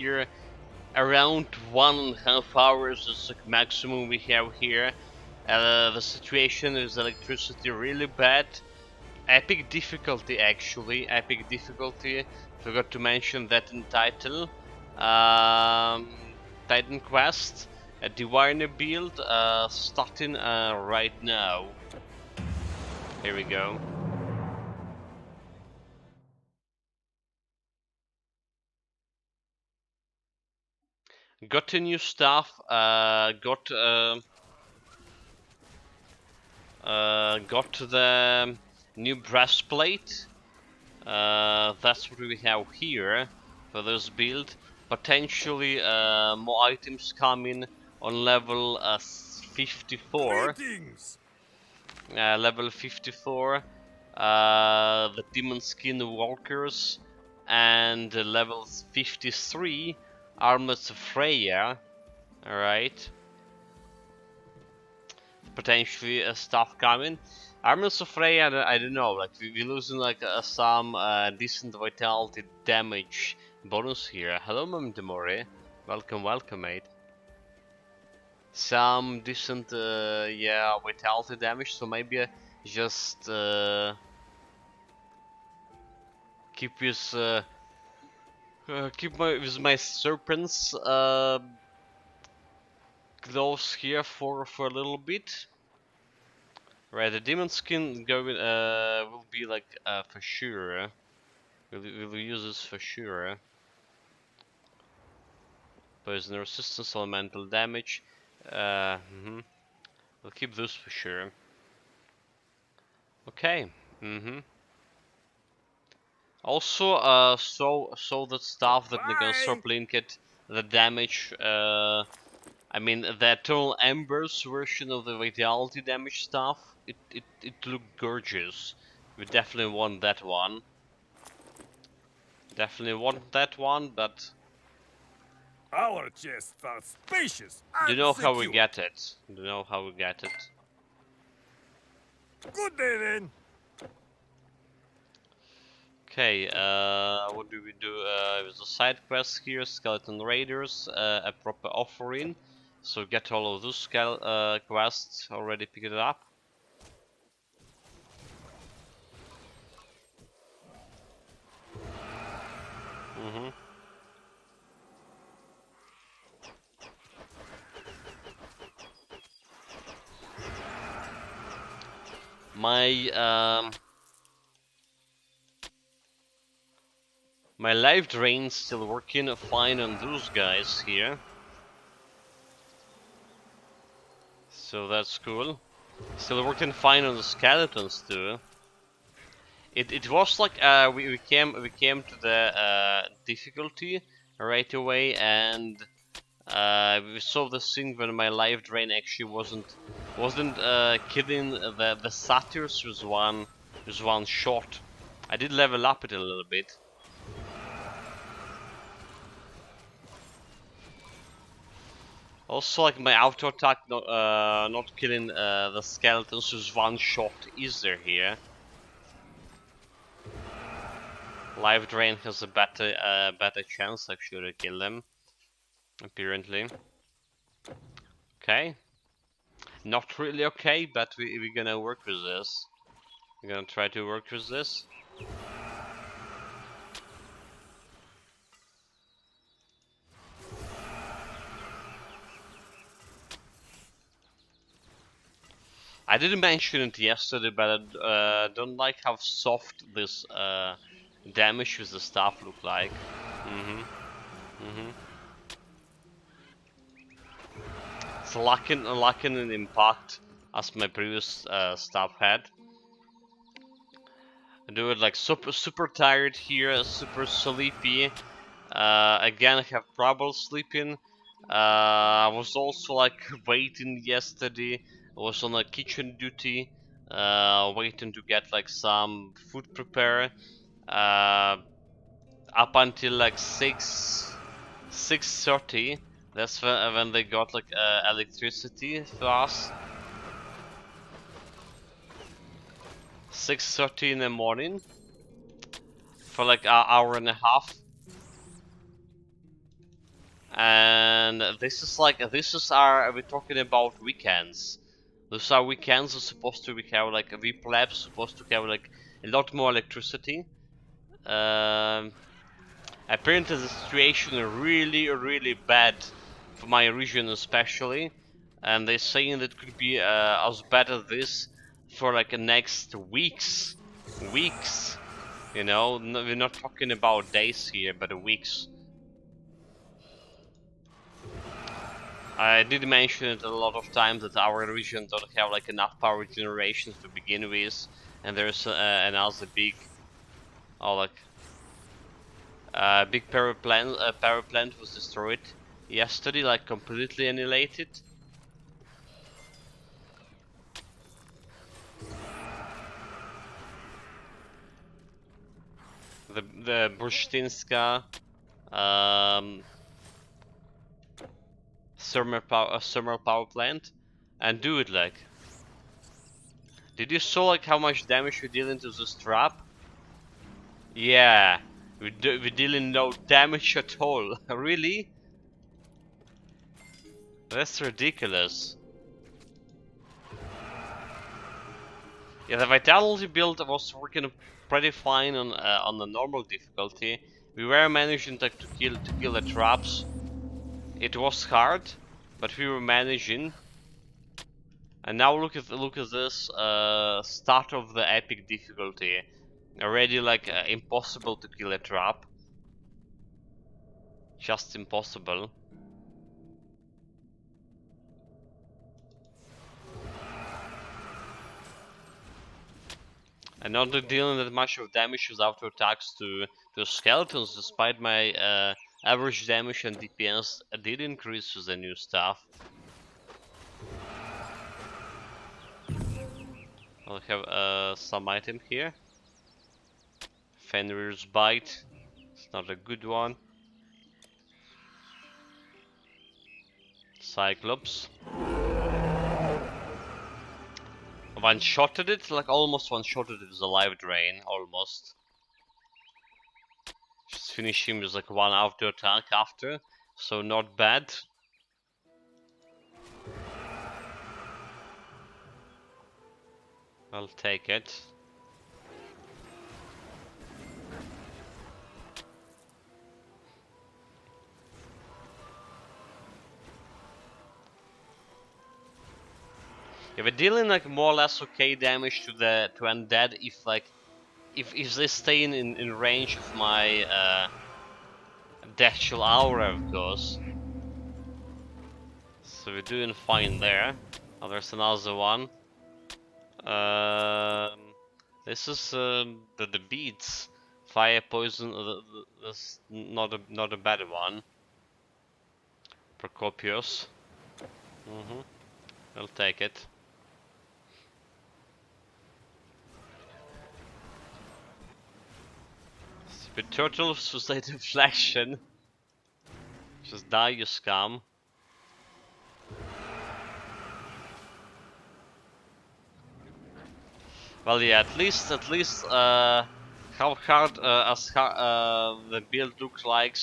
here. Around 1.5 hours is the maximum we have here. The situation is electricity really bad. Epic difficulty actually, epic difficulty. Forgot to mention that in title. Titan Quest, a Diviner build, starting right now. Here we go. Got the new stuff. Got the new breastplate. That's what we have here for this build. Potentially more items coming on level 54. Level 54. The Demon Skin Walkers. And level 53. Armlets of Freya. Alright. Potentially stuff coming. Armlets of Freya, I don't know, like we're losing like some decent vitality damage bonus here. Hello, Mom Demore. Welcome, welcome, mate. Some decent, yeah, vitality damage, so maybe just keep with my serpents close here for a little bit. Right, the demon skin going will be like for sure. We'll use this for sure. Poison resistance, elemental damage. We'll keep this for sure. Okay. Also, so that stuff that Megansor Blinket, the damage. I mean, the Eternal Embers version of the Vitality damage stuff. It looked gorgeous. We definitely want that one. Definitely want that one, but our chest felt spacious and do you know how we secure. get it? Do you know how we get it? Good day then. Okay, what do we do? There's a side quest here, Skeleton Raiders, a proper offering. So get all of those quests already picked it up. My my life drain's still working fine on those guys here. So that's cool. Still working fine on the skeletons too. It was like we came to the difficulty right away, and we saw this thing when my life drain actually wasn't killing the satyrs with one shot. I did level up it a little bit. Also, like my auto attack not killing the skeletons with one shot either here. Life drain has a better chance actually to kill them, apparently. Okay. Not really okay, but we're gonna work with this. We're gonna try to work with this. I didn't mention it yesterday, but I don't like how soft this damage with the staff look like. It's lacking an impact as my previous staff had. I do it like super tired here, super sleepy. Again, I have trouble sleeping. I was also like waiting yesterday. I was on a kitchen duty, waiting to get like some food prepared. Up until like 6:30. That's when they got like electricity for us. 6:30 in the morning for like an hour and a half. and this is our we're talking about weekends. Those are weekends are supposed to have like we plebs supposed to have like a lot more electricity. Um, Apparently the situation is really bad for my region especially, and they're saying that it could be as bad as this for like the next weeks. You know, no, we're not talking about days here, but weeks. I did mention it a lot of times that our region don't have like enough power generation to begin with, and there's another big, oh like, big power plant was destroyed yesterday, like completely annihilated. The Burstinska thermal power plant, and do it like. Did you saw like how much damage we deal into this trap? Yeah, we dealing no damage at all. Really? That's ridiculous. Yeah, the Vitality build was working pretty fine on the normal difficulty. We were managing to kill the traps. It was hard, but we were managing. And now look at this start of the epic difficulty. Already like impossible to kill a trap. Just impossible. And not dealing that much of damage with auto attacks to skeletons, despite my average damage and DPS did increase with the new stuff. I'll have some item here. Fenrir's Bite. It's not a good one. Cyclops. One-shotted it, like almost one-shotted it with a live drain, almost. Just finish him with like one auto attack after, so not bad. I'll take it. Yeah, we're dealing like more or less okay damage to undead if like if they stay in range of my the actual aura, of course. So we're doing fine there. Oh, there's another one. This is the beats. Fire poison. That's not a bad one. Procopius. I'll take it. Stupid turtle suicide deflection. Just die, you scum. Well, yeah, at least, how hard the build looks like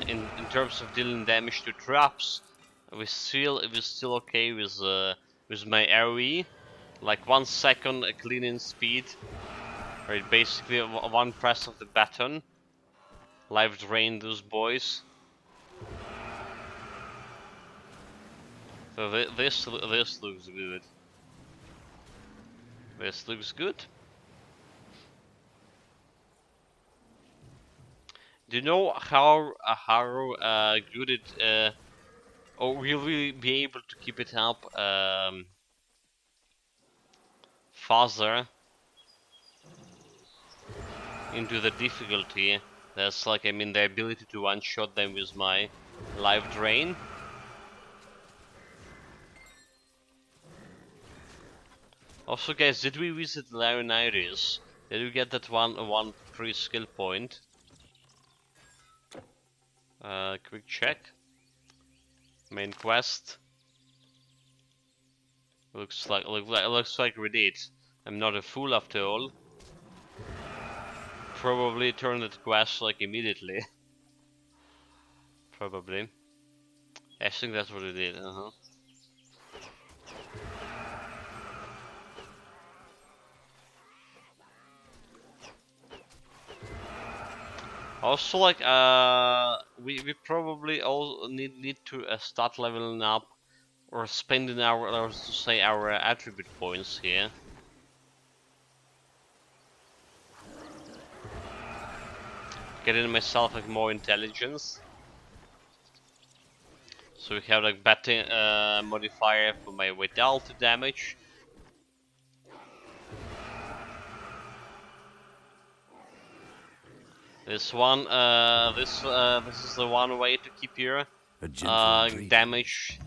in terms of dealing damage to traps, we're still okay with my AoE, like 1 second cleaning speed, right? Basically, one press of the button, live drain those boys. So this looks good. This looks good. Do you know how good it or will we be able to keep it up faster into the difficulty? That's like, I mean, the ability to one-shot them with my live drain. Also, guys, did we visit Larinaris? Did we get that one free skill point? Quick check. Main quest. Looks like we did. I'm not a fool after all. Probably turn that quest like immediately. Probably. I think that's what it did. Also, like, we probably all need to start leveling up or spending our, to say, our attribute points here. Getting myself like more intelligence. So we have like better modifier for my vitality damage. This one, this is the one way to keep your damage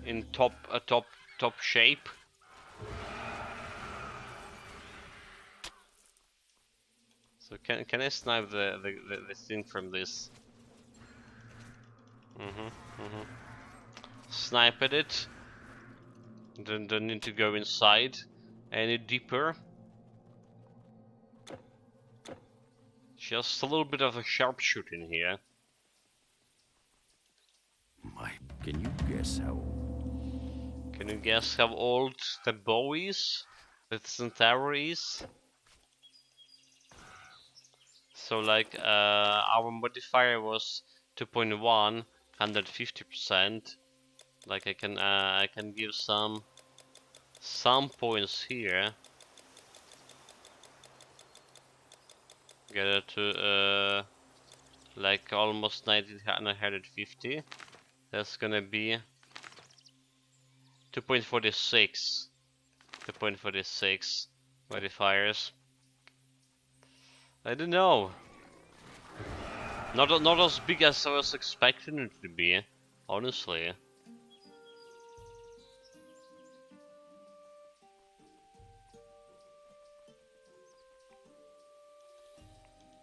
in top shape. So can I snipe the thing from this? Snipe at it. Don't need to go inside any deeper. Just a little bit of a sharpshooting here. Can you guess how? Can you guess how old the bow is? The Centaur is? So like our modifier was 2.1, 150%. Like I can give some points here. Get it to like almost 950. That's gonna be 2.46. 2.46 modifiers. I don't know. Not as big as I was expecting it to be, honestly.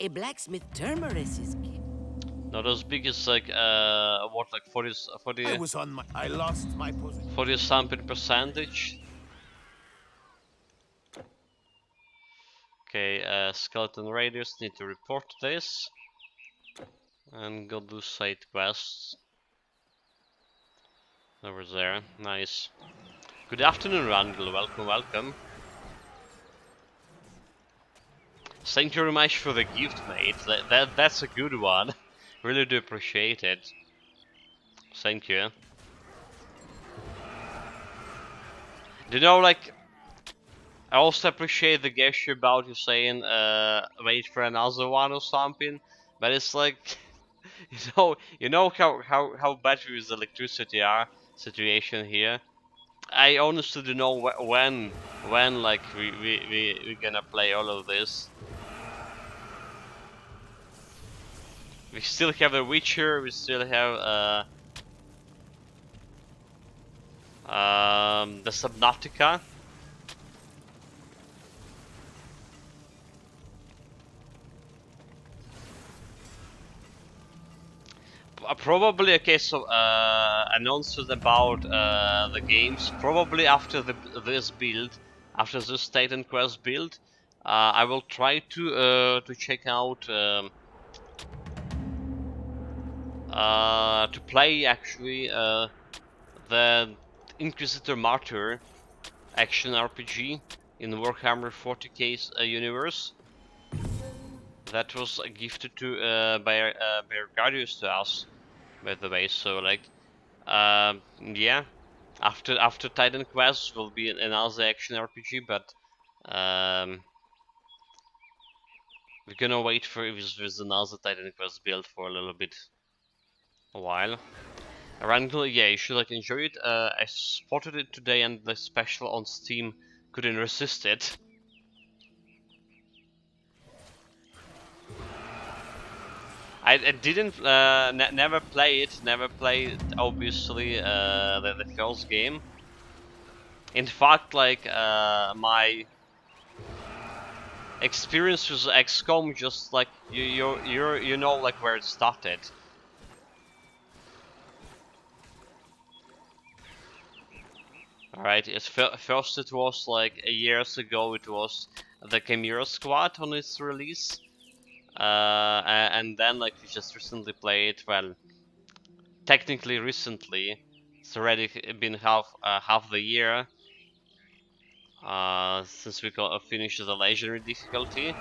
A blacksmith Termerus is given. Not as big as like what, like 40 I lost my position. 40 something percentage. Okay, skeleton raiders need to report this and go do side quests. Over there, nice. Good afternoon, Randall. Welcome. Thank you very much for the gift, mate. That's a good one. Really do appreciate it. Thank you. Do you know, like, I also appreciate the gesture about you saying, wait for another one or something, but it's like, you know how bad with the electricity situation here. I honestly don't know when like we gonna play all of this. We still have The Witcher, we still have the Subnautica. Probably, okay, so announced about the games probably after this build, after this Titan Quest build. I will try to check out to play actually the Inquisitor Martyr action RPG in Warhammer 40k universe. That was gifted to by Guardius to us, by the way. So like, yeah, after Titan Quest will be another action RPG, but we're gonna wait for with another Titan Quest build for a little bit, a while. Randall, yeah, you should like enjoy it. I spotted it today, and the special on Steam couldn't resist it. I didn't never play it. Never played obviously the first game. In fact, like my experience with XCOM, just like you know like where it started. Alright, first it was like years ago. It was the Chimera Squad on its release. and then like we just recently played. Well, technically recently, it's already been half the year since we finished the legendary difficulty,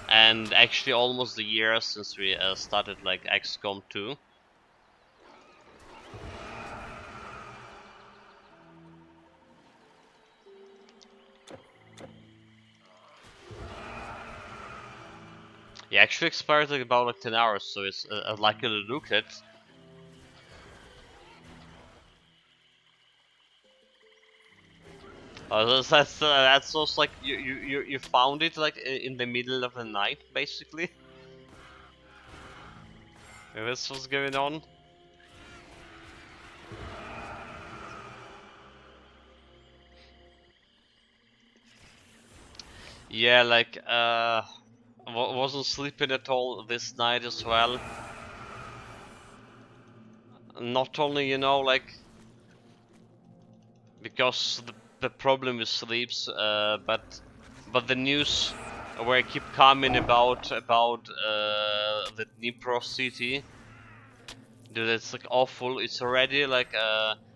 and actually almost a year since we started like XCOM 2. It actually expired like about like 10 hours, so it's likely to look at. That's also like you found it like in the middle of the night, basically. This was going on. Yeah, like wasn't sleeping at all this night as well. Not only, you know, like because the problem with sleeps, but the news where keep coming about the Dnipro city, dude, it's like awful. It's already like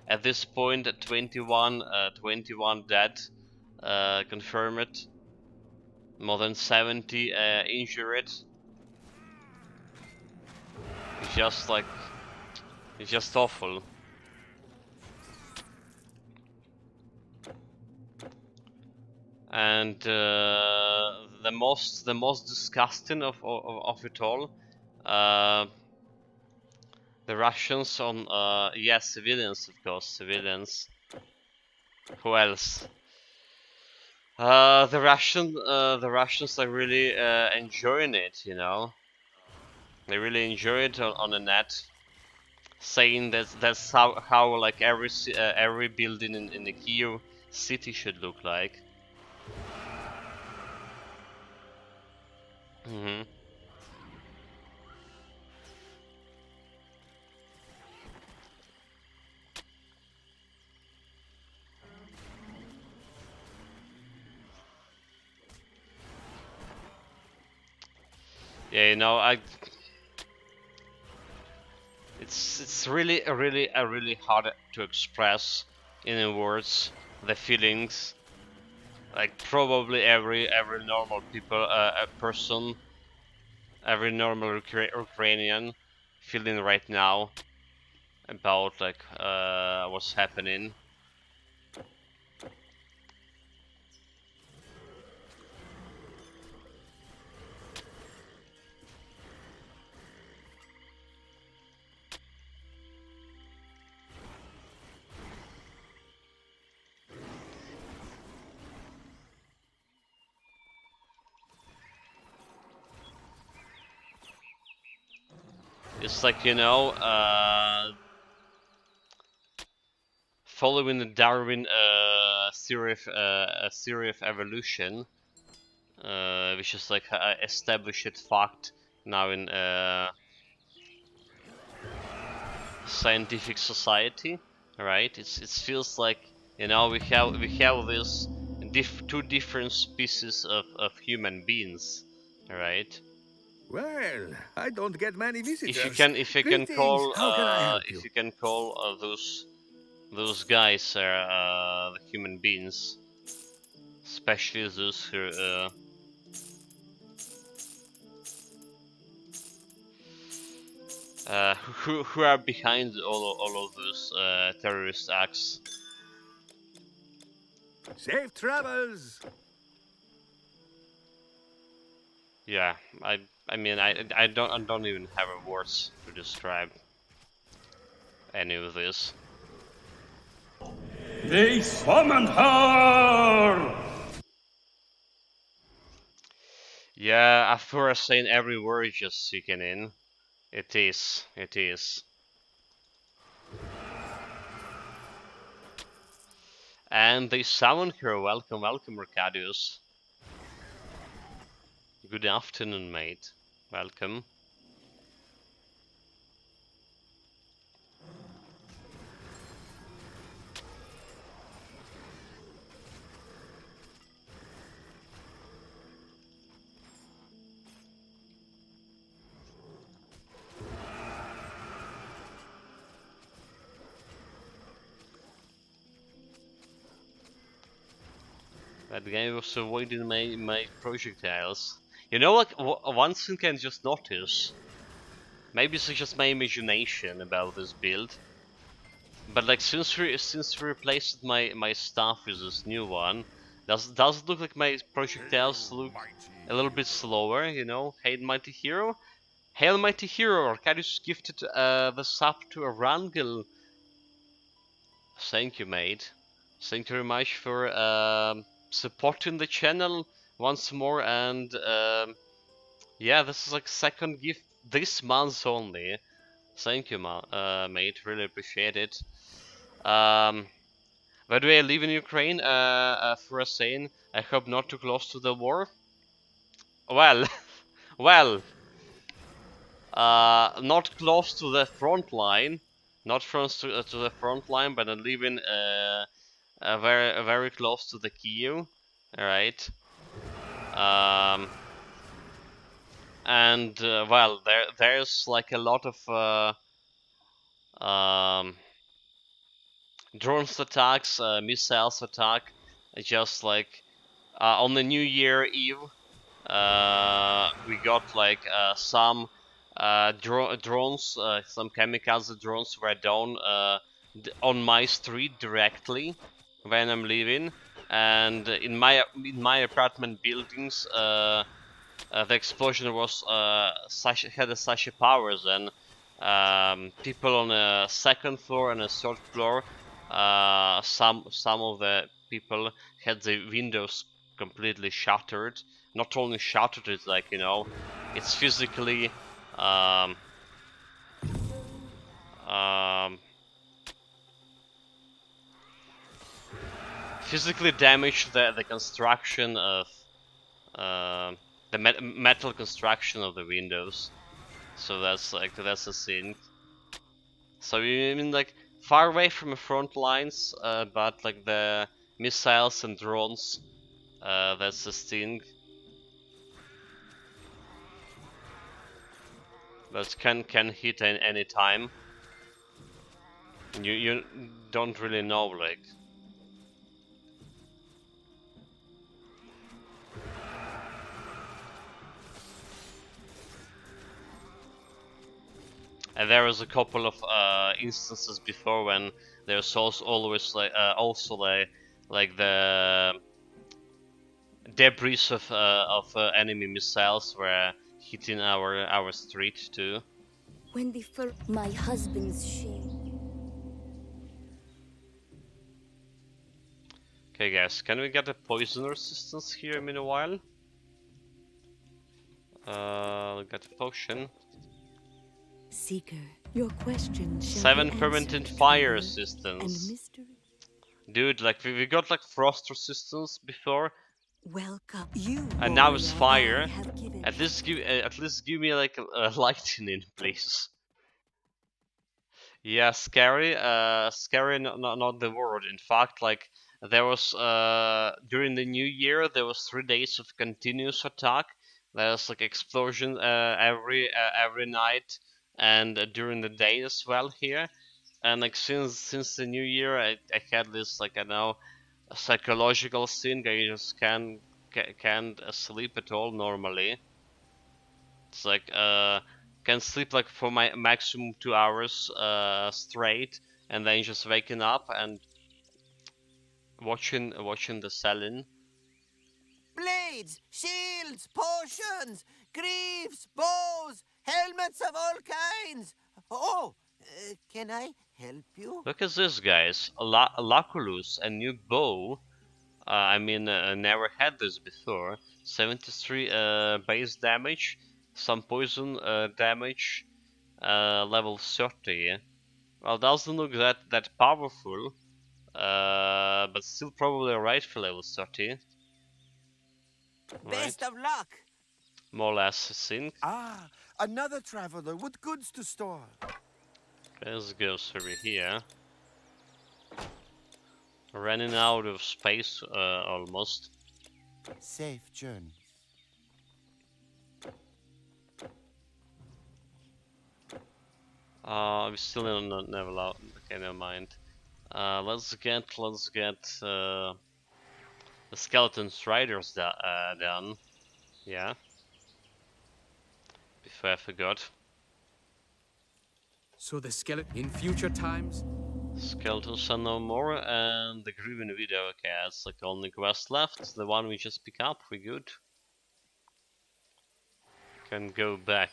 at this point 21 dead confirmed, more than 70 injured. It's just like it's just awful. And the most disgusting of it all, the Russians on yeah, civilians, of course, civilians. Who else? The Russians are really enjoying it, you know. They really enjoy it on the net, saying that that's how like every building in the Kiev city should look like. Mm-hmm. Yeah, you know, it's really hard to express in words the feelings. Like probably every normal a person, every normal Ukrainian feeling right now about like what's happening. It's like, you know, following the Darwin theory of evolution, which is like established fact now in scientific society, right? It feels like, you know, we have this two different species of human beings, right? Well, I don't get many visitors. If you can Greetings. call How can I help you? if you can call those guys the human beings, especially those who are behind all of those terrorist acts. Safe travels. Yeah, I mean I don't even have words to describe any of this. They summoned her! Yeah, after saying every word just sinking in. It is. It is. And they summoned her. Welcome, welcome, Mercadius. Good afternoon, mate. Welcome. That guy was avoiding my projectiles. You know, like one thing I just noticed. Maybe it's just my imagination about this build. But like since we replaced my staff with this new one, does it look like my projectiles look a little bit slower? You know, Hail Mighty Hero. Hail Mighty Hero, Arcadius gifted the sub to Arangel. Thank you, mate. Thank you very much for supporting the channel once more, and yeah, this is like second gift this month only. Thank you, mate. Really appreciate it. By the way, I live in Ukraine. For a saying, I hope not too close to the war. Well, well, not close to the front line, not to the front line, but I live in very close to the Kyiv. All right. And well, there's like a lot of drones attacks, missiles attack, just like on the New Year Eve. We got like some drones, some kamikaze drones were down on my street directly when I'm leaving, and in my apartment buildings, the explosion was had such a powers, and people on a second floor and a third floor, some of the people had the windows completely shattered. Not only shattered, it's like, you know, it's physically physically damaged the construction of the metal construction of the windows. So that's a thing. So you mean like far away from the front lines, but like the missiles and drones, that's the thing. That can hit any time. You don't really know, like. And there was a couple of instances before when there's also always like the debris of enemy missiles were hitting our street too. When my husband's shame. Okay, guys, can we get a poison resistance here in a while? Got a potion. Seeker, your question shall 7 be permanent answered, fire traveler, resistance. and mystery. Dude, like we got like frost resistance before, Welcome, you. and now it's warrior, fire. I have given At least give me like a lightning, please. Yeah, scary. Scary, not the word. In fact, like there was during the New Year, there was 3 days of continuous attack. There's like explosion every night and during the day as well here. And like since the New Year, I had this like, I know, psychological thing. I just can't sleep at all normally. It's like can sleep like for my maximum 2 hours straight, and then just waking up and watching the selling. Blades, shields, potions, greaves, bows, helmets of all kinds. Oh, can I help you? Look at this, guys. Laculus, a new bow. I mean, never had this before. 73 base damage, some poison damage, level 30. Well, doesn't look that powerful, but still probably right for level 30. Best of luck. More or less, I think. Ah, another traveler with goods to store. Let's go through here. Running out of space almost. Safe journey. We still not level out. Okay, never mind. Let's get The Skeleton Riders done. Yeah. Before I forgot. So the skeleton in future times? Skeletons are no more, and the Grooven Widow. Okay, that's like the only quest left. The one we just pick up, we good. Can go back.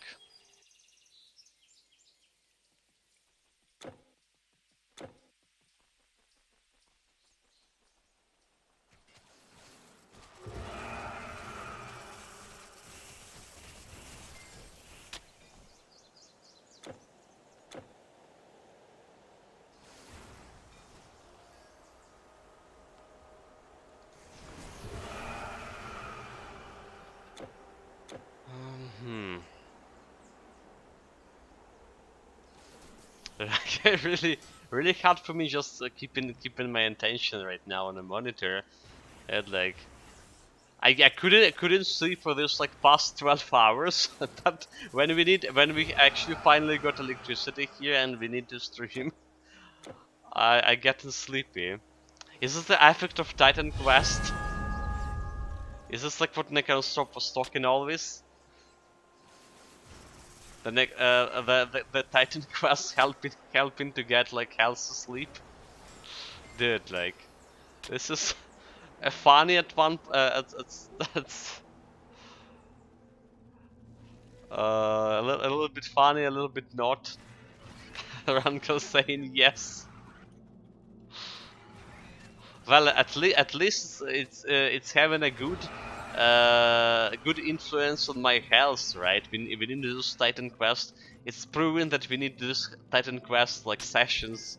Really hard for me just keeping my attention right now on the monitor, and like I couldn't sleep for this like past 12 hours. But when we actually finally got electricity here and we need to stream, I getting sleepy. Is this the effect of Titan Quest? Is this like what Necrostop was talking always? The Titan Quest helping to get like health sleep. Dude, like this is funny at one. It's a little bit funny, a little bit not. Ranko saying yes. Well, at least it's having a good influence on my health, right? We need to do this Titan Quest. It's proven that we need to do this Titan Quest like sessions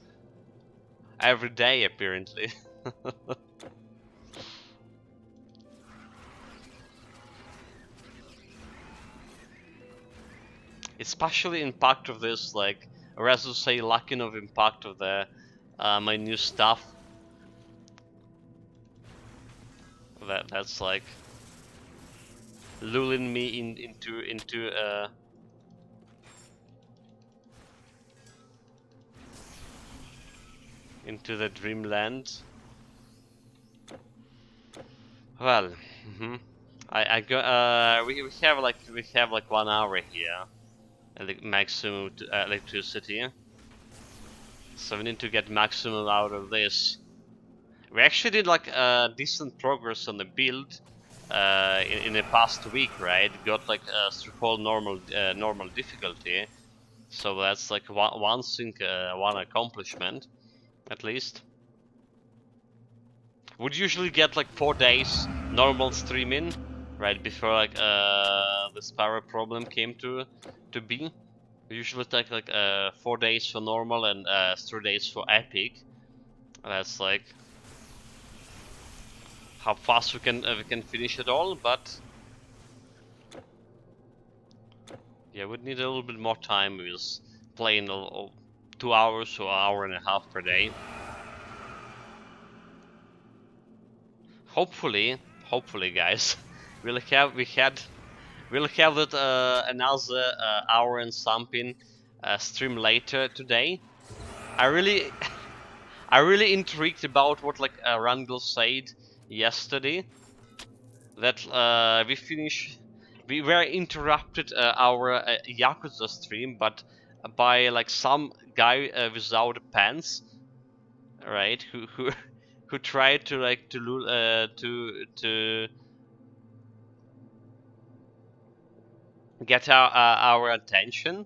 every day, apparently. Especially impact of this, like, or as to say, lacking of impact of the my new stuff. That's like lulling me into the dreamland. Well, I go. We have like 1 hour here, and the maximum electricity. So we need to get maximum out of this. We actually did like decent progress on the build in the past week, right? Got like a triple normal difficulty, so that's like one accomplishment, at least. Would usually get like 4 days normal streaming, right before like the Sparrow problem came to be. We usually take like 4 days for normal and 3 days for epic. That's like how fast we can finish it all, but yeah, we'd need a little bit more time. We was playing 2 hours or an hour and a half per day. Hopefully, guys, we'll have that another hour and something stream later today. I really intrigued about what like Rangel said yesterday, that we were interrupted our Yakuza stream, but by like some guy without pants, right? Who tried to like to get our attention.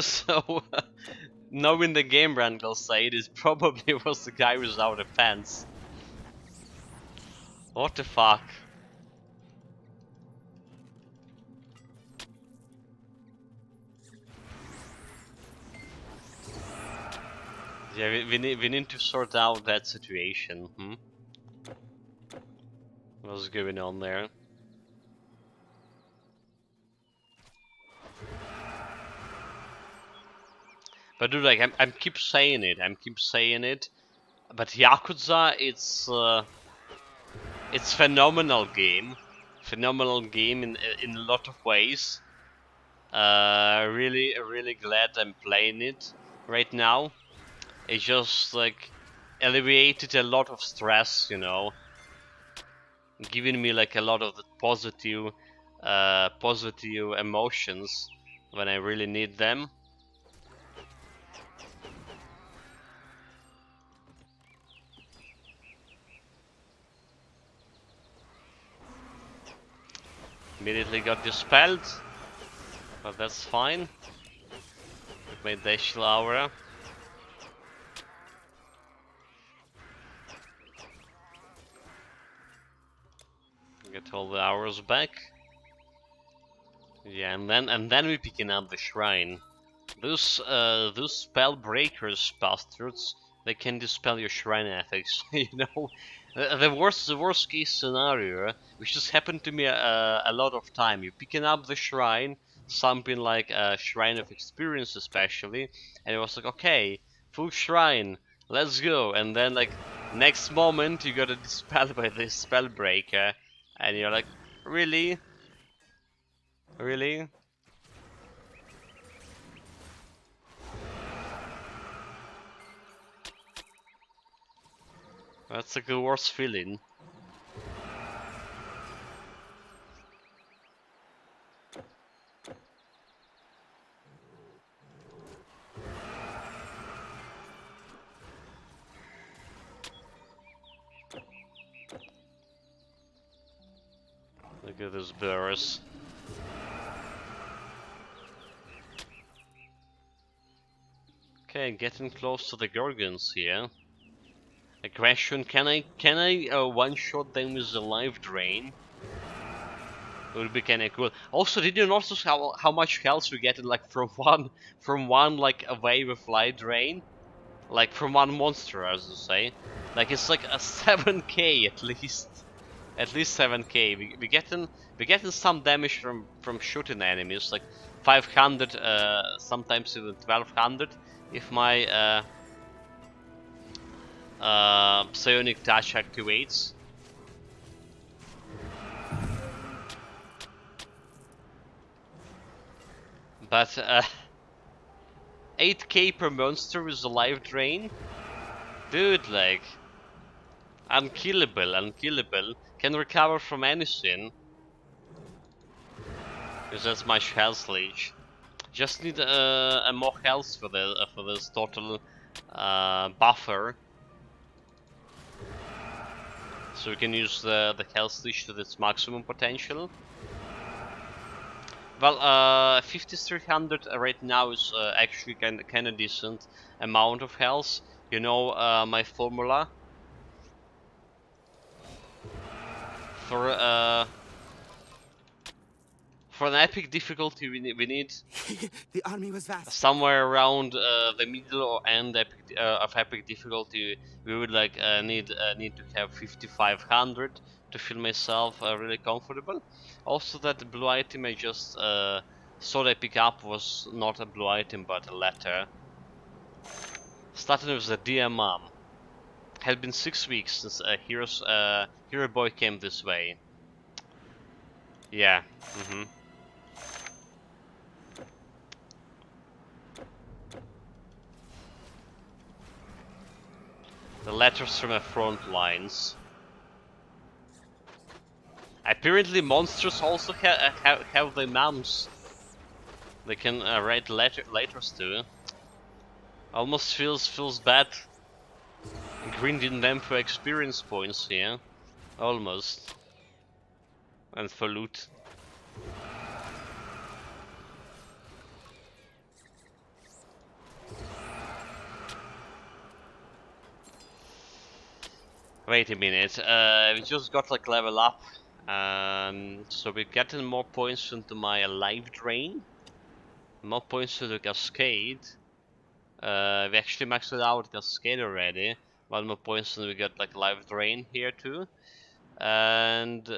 So knowing the game, Randall said, it probably was the guy without a pants. What the fuck? Yeah, we need to sort out that situation. What's going on there? But dude, like I'm keep saying it, but Yakuza, it's phenomenal game in a lot of ways. Really glad I'm playing it right now. It's just like alleviated a lot of stress, you know, giving me like a lot of the positive emotions when I really need them. Immediately got dispelled, but that's fine. With my Dashil Aura. Get all the hours back. Yeah, and then we picking up the shrine. Those spell breakers bastards, they can dispel your shrine effects. You know, the worst case scenario, which just happened to me a lot of time. You're picking up the shrine, something like a Shrine of Experience especially, and it was like, okay, full shrine, let's go. And then like next moment you got dispelled by this spell breaker, and you're like, really, really. That's like the worst feeling. Look at those bears. Okay, getting close to the Gorgons here. A question: can I one-shot them with a life drain? It would be kinda cool. Also, did you notice how much health we get like from one like a wave of life drain? Like from one monster, as you say. Like it's like a 7k at least. At least 7k. We getting some damage from shooting enemies, like 500, sometimes even 1200 if my psionic touch activates. But 8k per monster with a life drain? Dude, like, unkillable. Can recover from anything. Because that's much health leech. Just need a more health for this total buffer. So we can use the health leech to its maximum potential. Well, 5300 right now is actually kinda decent amount of health. You know my formula for an epic difficulty. We need The army was vast. somewhere around the middle or end of epic difficulty. We would like need to have 5500 to feel myself really comfortable. Also, that blue item I just thought I pick up was not a blue item but a letter. Starting with the Dear Mom. Had been 6 weeks since Hero Boy came this way. Yeah. The letters from the front lines. Apparently monsters also have their moms. They can write letters too. Almost feels bad grinding them for experience points here. Almost. And for loot. Wait a minute, we just got like level up, so we're getting more points into my life drain, more points to the cascade. We actually maxed out cascade already, 1 more points and we got like life drain here too. And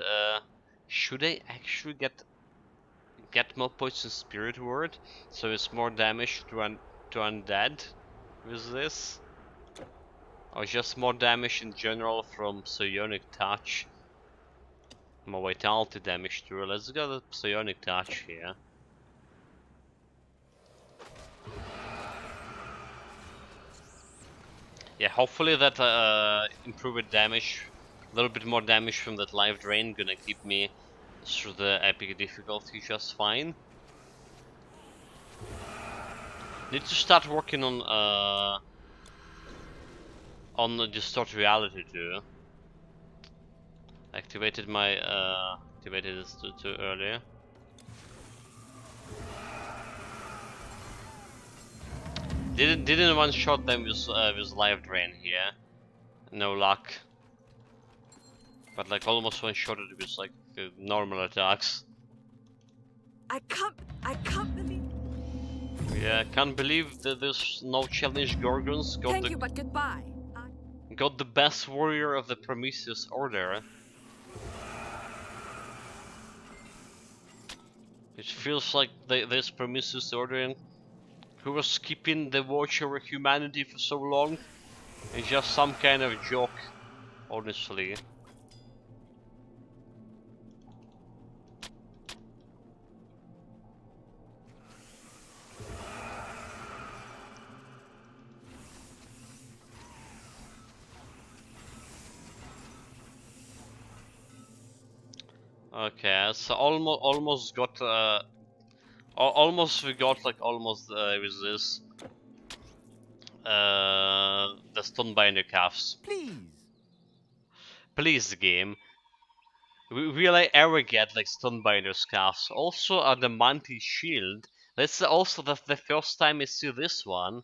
should I actually get more points in Spirit Word, so it's more damage to undead with this? Or just more damage in general from Psionic Touch? More Vitality damage too. Let's go with Psionic Touch here. Yeah, hopefully that improved damage, a little bit more damage from that life drain, gonna keep me through the epic difficulty just fine. Need to start working on the distort reality too. Activated my activated this too earlier. Didn't one shot them with life drain here. No luck. But like almost one shot it with like normal attacks. I can't believe. Yeah, can't believe that there's no challenge Gorgons got Thank you, but goodbye. got the best warrior of the Prometheus Order. It feels like this Prometheus Order, who was keeping the watch over humanity for so long, is just some kind of joke, honestly. Okay, so almost got almost we got like almost with this the Stonebinder calves. Please game. Will I ever get like Stonebinder calves? Also a Adamantine shield. That's also the first time I see this one.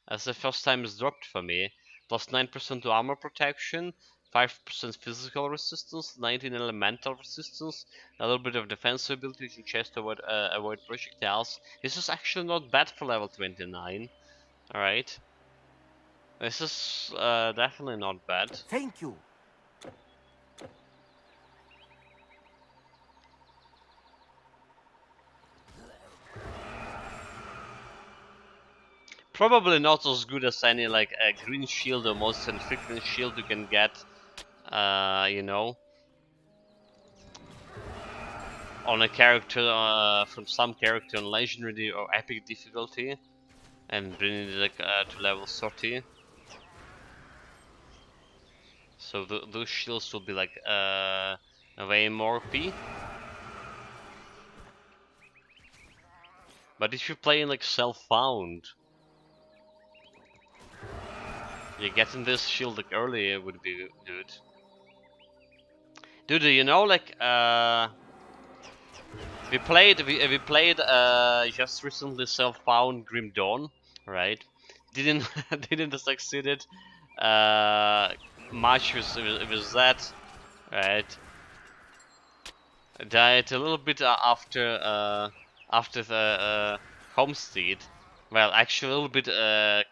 That's the first time it's dropped for me. Plus 9% to armor protection, 5% physical resistance, 19 elemental resistance, a little bit of defensive ability in chest to avoid projectiles. This is actually not bad for level 29. Alright. This is definitely not bad. Thank you. Probably not as good as any like a green shield or most inflicting shield you can get, you know, on a character from some character on legendary or epic difficulty, and bringing it like to level 30. So those shields will be like way more OP. But if you're playing like self-found, yeah, getting this shield like earlier would be good. Dude, you know, like we played just recently self-found Grim Dawn, right? Didn't didn't succeeded much with that, right? Died a little bit after the homestead. Well, actually a little bit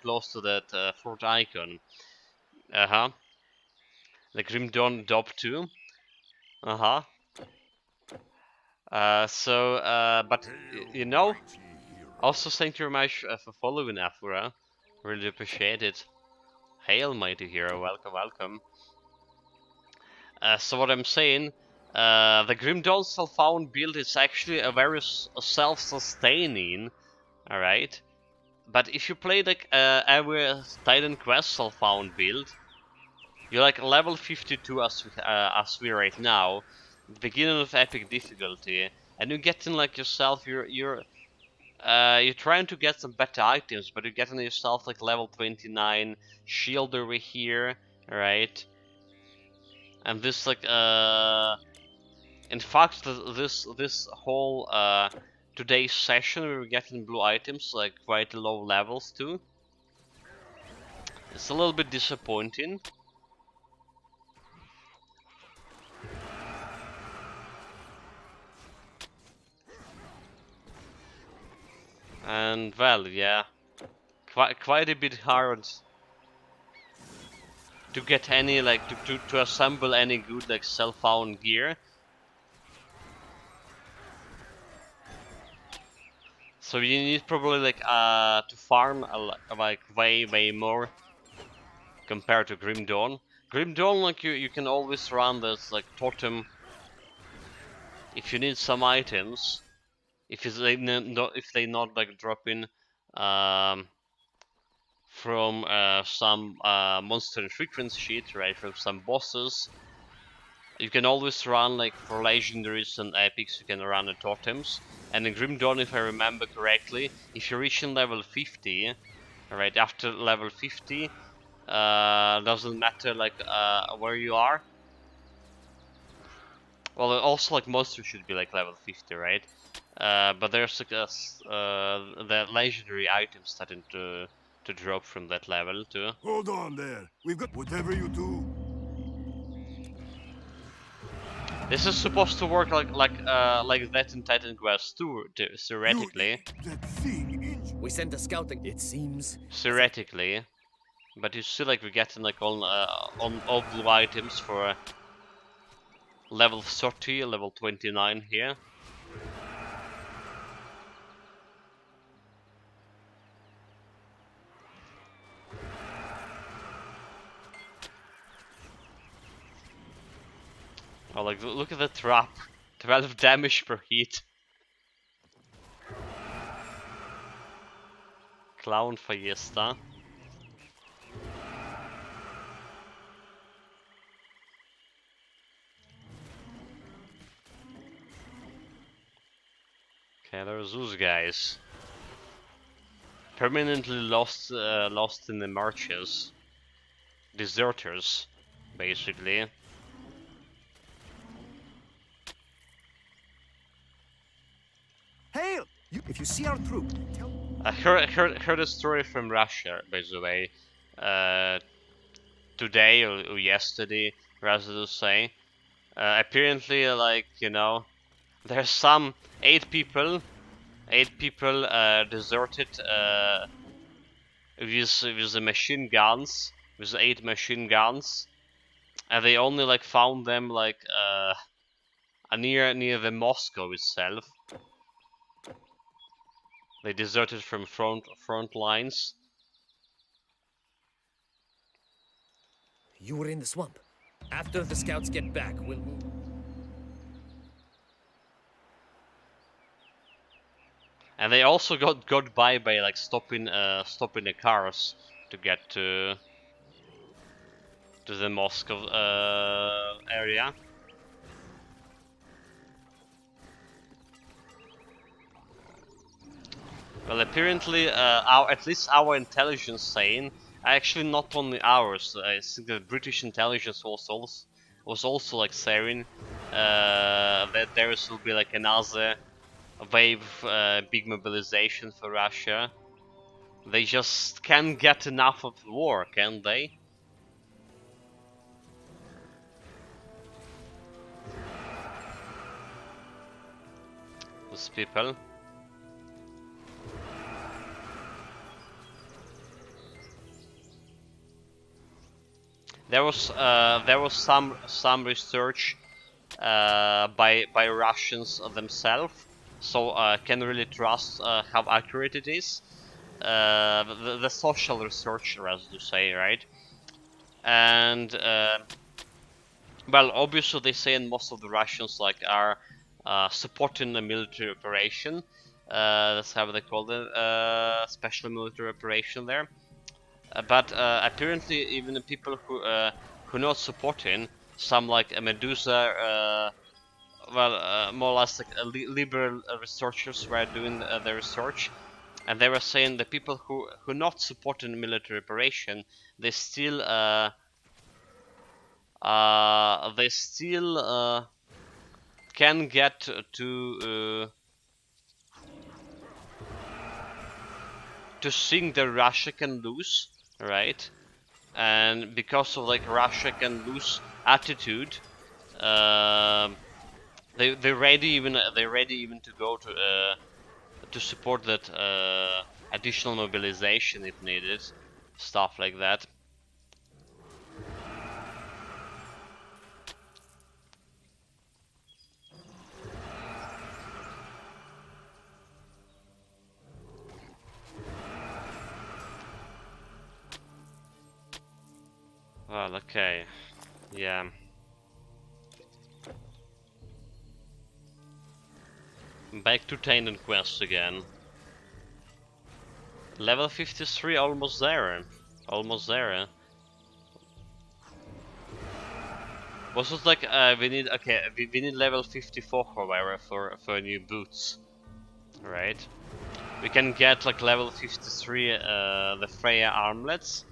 close to that Fort Icon. The Grim Dawn Dob 2. But you know, also thank you very much for following Afura. Really appreciate it. Hail, mighty hero, welcome, welcome. So what I'm saying, the Grim Dawn self-found build is actually a very self-sustaining, alright? But if you play like every Titan Quest self-found build, you're like level 52 as we right now, beginning of epic difficulty, and you're getting like yourself, you're trying to get some better items, but you're getting yourself like level 29 shield over here, right? And this like in fact this whole today's session we were getting blue items like quite low levels too. It's a little bit disappointing. And well, yeah, quite a bit hard to get any like to assemble any good like self-found gear. So you need probably like to farm like way more compared to Grim Dawn. Grim Dawn, like you can always run this like totem if you need some items. If they not like dropping from some monster and frequency sheet, right? From some bosses. You can always run, like, for legendaries and epics, you can run the totems. And in Grim Dawn, if I remember correctly, if you're reaching level 50, right, after level 50, doesn't matter, like, where you are. Well, also, like, monsters should be, like, level 50, right? But there's, like, the legendary items starting to drop from that level, too. Hold on there. We've got whatever you do. This is supposed to work like that in Titan Quest 2, theoretically. That thing in. We sent a scouting. It seems. Theoretically, but you see, like, we're getting, like, all blue items for level 30, level 29 here. Oh, like, look at the trap. 12 damage per hit. Clown Fiesta. Okay, there's those guys. Permanently lost in the marches. Deserters, basically. Hail! If you see our troop, tell. I heard a story from Russia, by the way, today or yesterday, rather to say. Apparently, like, you know, there's some 8 people deserted with the machine guns, with 8 machine guns, and they only, like, found them, like, near the Moscow itself. They deserted from front lines. You were in the swamp. After the scouts get back, we'll move. And they also got by like stopping the cars to get to the Moscow area. Well, apparently, at least our intelligence saying, actually not only ours, I think the British intelligence was also like saying that there will be like another wave big mobilization for Russia. They just can't get enough of war, can they? Those people. There was some research by Russians themselves, so can really trust how accurate it is. The social research, as to say, right? And well, obviously they say most of the Russians like are supporting the military operation. That's how they call it, special military operation there. But apparently, even the people who not supporting, some like Medusa, more or less like liberal researchers were doing the research, and they were saying the people who not supporting the military operation, they still can get to think that Russia can lose, right? And because of like Russia can lose attitude, they're ready even to go to support that additional mobilization if needed, stuff like that. Well, okay, yeah. Back to Titan Quest again. Level 53, almost there. Almost there. Was it like we need we need level 54 however for new boots, right? We can get like level 53 the Freya armlets,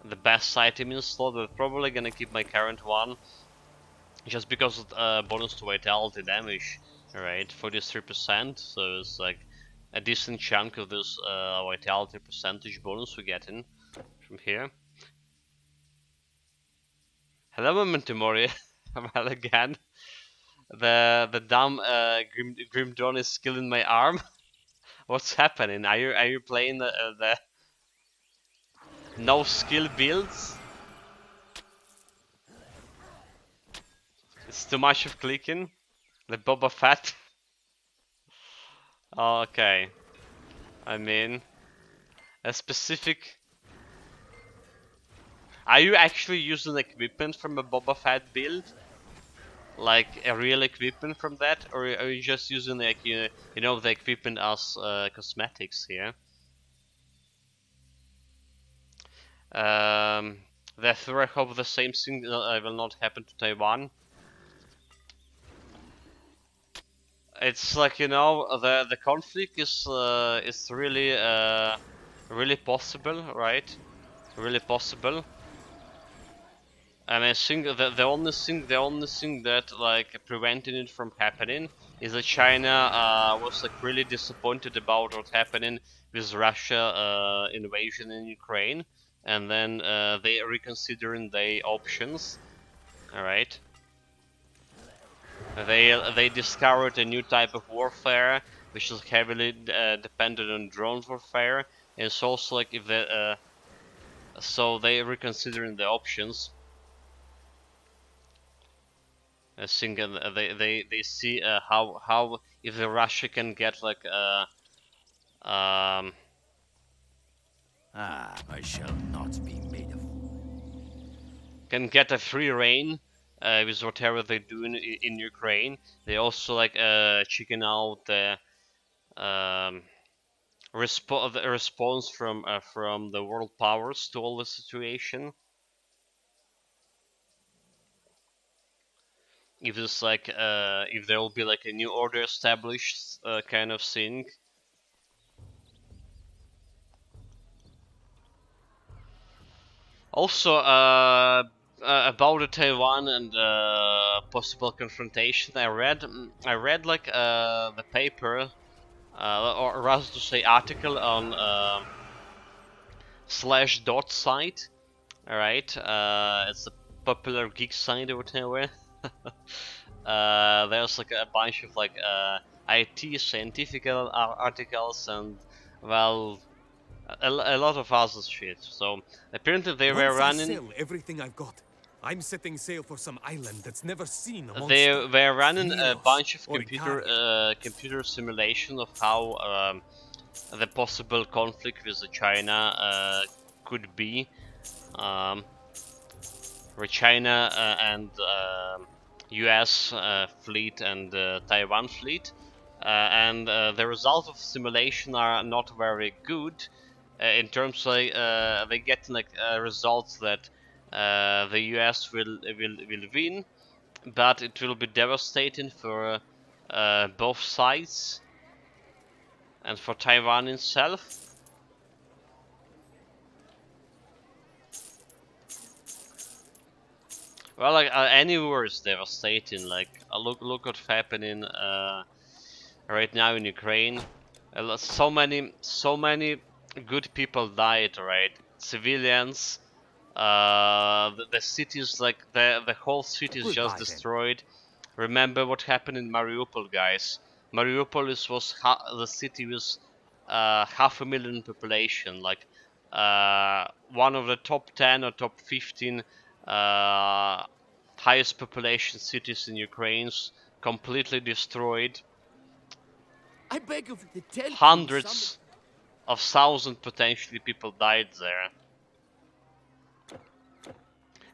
the best item in slot, but probably gonna keep my current one just because of bonus to vitality damage, right? 43%, so it's like a decent chunk of this vitality percentage bonus we're getting from here. Hello, Memento Mori. Well, again, the dumb Grim Dawn is killing my arm. What's happening? Are you playing the no skill builds? It's too much of clicking. The Boba Fett. Okay. I mean, a specific. Are you actually using equipment from a Boba Fett build? Like a real equipment from that, or are you just using like you know the equipment as cosmetics here? Therefore, I hope the same thing will not happen to Taiwan. It's like, you know, the conflict is really really possible, right? Really possible. And I think the only thing that like preventing it from happening is that China was like really disappointed about what's happening with Russia invasion in Ukraine, and then they are reconsidering their options. All right. They discovered a new type of warfare, which is heavily dependent on drone warfare, and it's also like if they so they are reconsidering the options. I think they see how if the Russia can get like I shall not be made of. can get a free reign with whatever they do in Ukraine. They also like chicken out the response from the world powers to all the situation. If it's like if there will be like a new order established kind of thing. Also about the Taiwan and possible confrontation, I read like the paper or rather to say article on Slashdot site. All right, it's a popular geek site or whatever. There's like a bunch of like IT scientific articles and well a lot of other shit. So apparently they were Once I running. sell everything I've got, I'm setting sail for some island that's never seen a monster. They were running a Neos bunch of or computer simulation of how the possible conflict with China could be, where China and US fleet and Taiwan fleet, and the results of simulation are not very good in terms of they get like results that the US will win, but it will be devastating for both sides and for Taiwan itself. Well, like any war is devastating. Like look what's happening right now in Ukraine. So many good people died, right? Civilians. The cities, like the whole city is just destroyed. Remember what happened in Mariupol, guys. Mariupol was the city with 500,000 population, like one of the top 10 or top 15 highest population cities in Ukraine, completely destroyed. I beg of you to tell me Hundreds of thousands potentially people died there.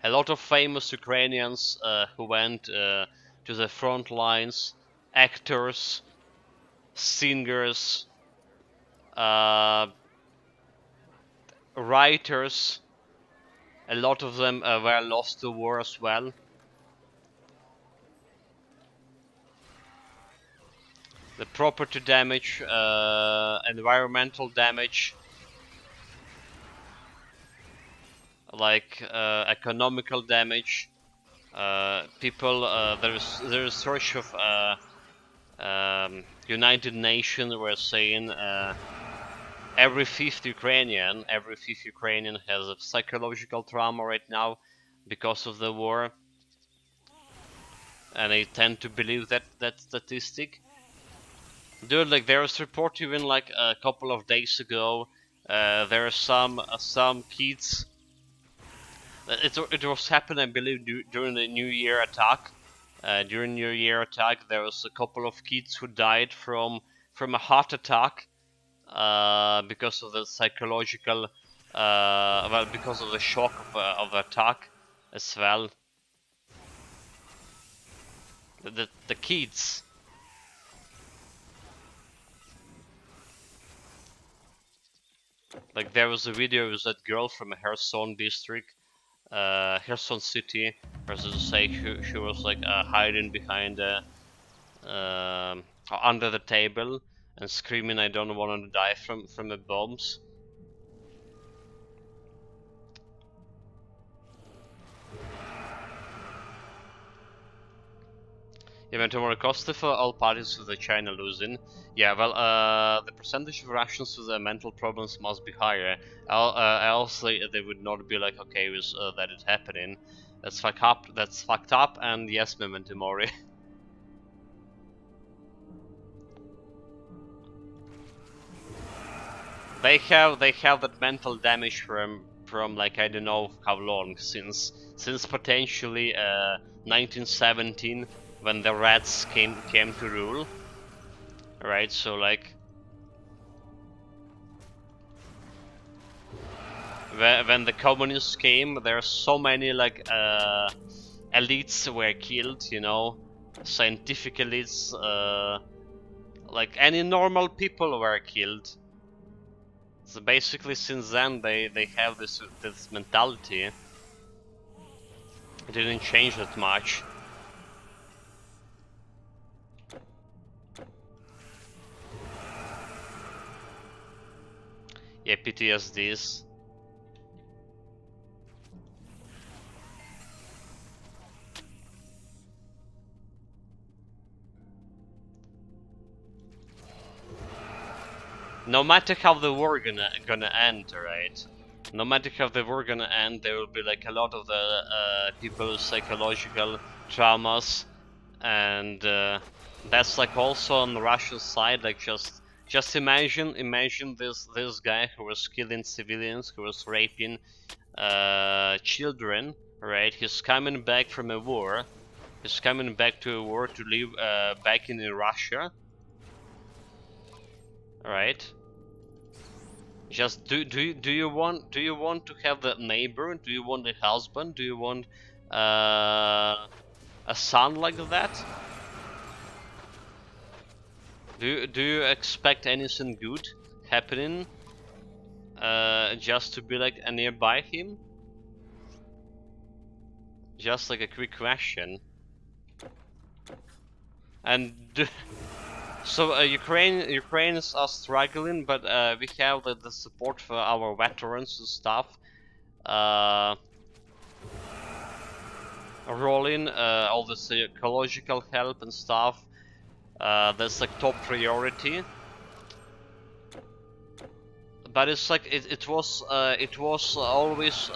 A lot of famous Ukrainians who went to the front lines, actors, singers, writers, a lot of them were lost to war as well. The property damage, environmental damage, like economical damage. People, there's a search of United Nations were saying every fifth Ukrainian has a psychological trauma right now because of the war, and I tend to believe that statistic. Dude, like there was a report even like a couple of days ago. There are some kids. It was happening, I believe, during the New Year attack. During New Year attack, there was a couple of kids who died from a heart attack because of the psychological, well, because of the shock of the attack as well. The kids. Like there was a video with that girl from Kherson district, Kherson city, as to say she was like hiding behind under the table and screaming, "I don't want to die from the bombs." Yeah, tomorrow cost for all parties with the China losing. Yeah, well, the percentage of Russians with mental problems must be higher. Else they would not be like okay with that it's happening. That's fucked up. That's fucked up. And yes, Memento Mori. They have that mental damage from like I don't know how long, since potentially 1917. When the rats came to rule, right? So like, when the communists came, there are so many like elites were killed, you know, scientific elites, like any normal people were killed. So basically, since then they have this mentality. It didn't change that much. Yeah, PTSDs. No matter how the war gonna end, right? No matter how the war gonna end, there will be like a lot of the people's psychological traumas, and that's like also on the Russian side, like just imagine this guy who was killing civilians, who was raping children, right? He's coming back from a war. He's coming back to a war to live back in Russia, right? Just do you want to have the neighbor? Do you want a husband? Do you want a son like that? Do you expect anything good happening just to be like nearby him? Just like a quick question. And so Ukrainians are struggling, but we have the support for our veterans and stuff. Rolling all the psychological help and stuff. That's like top priority. But it's like it was always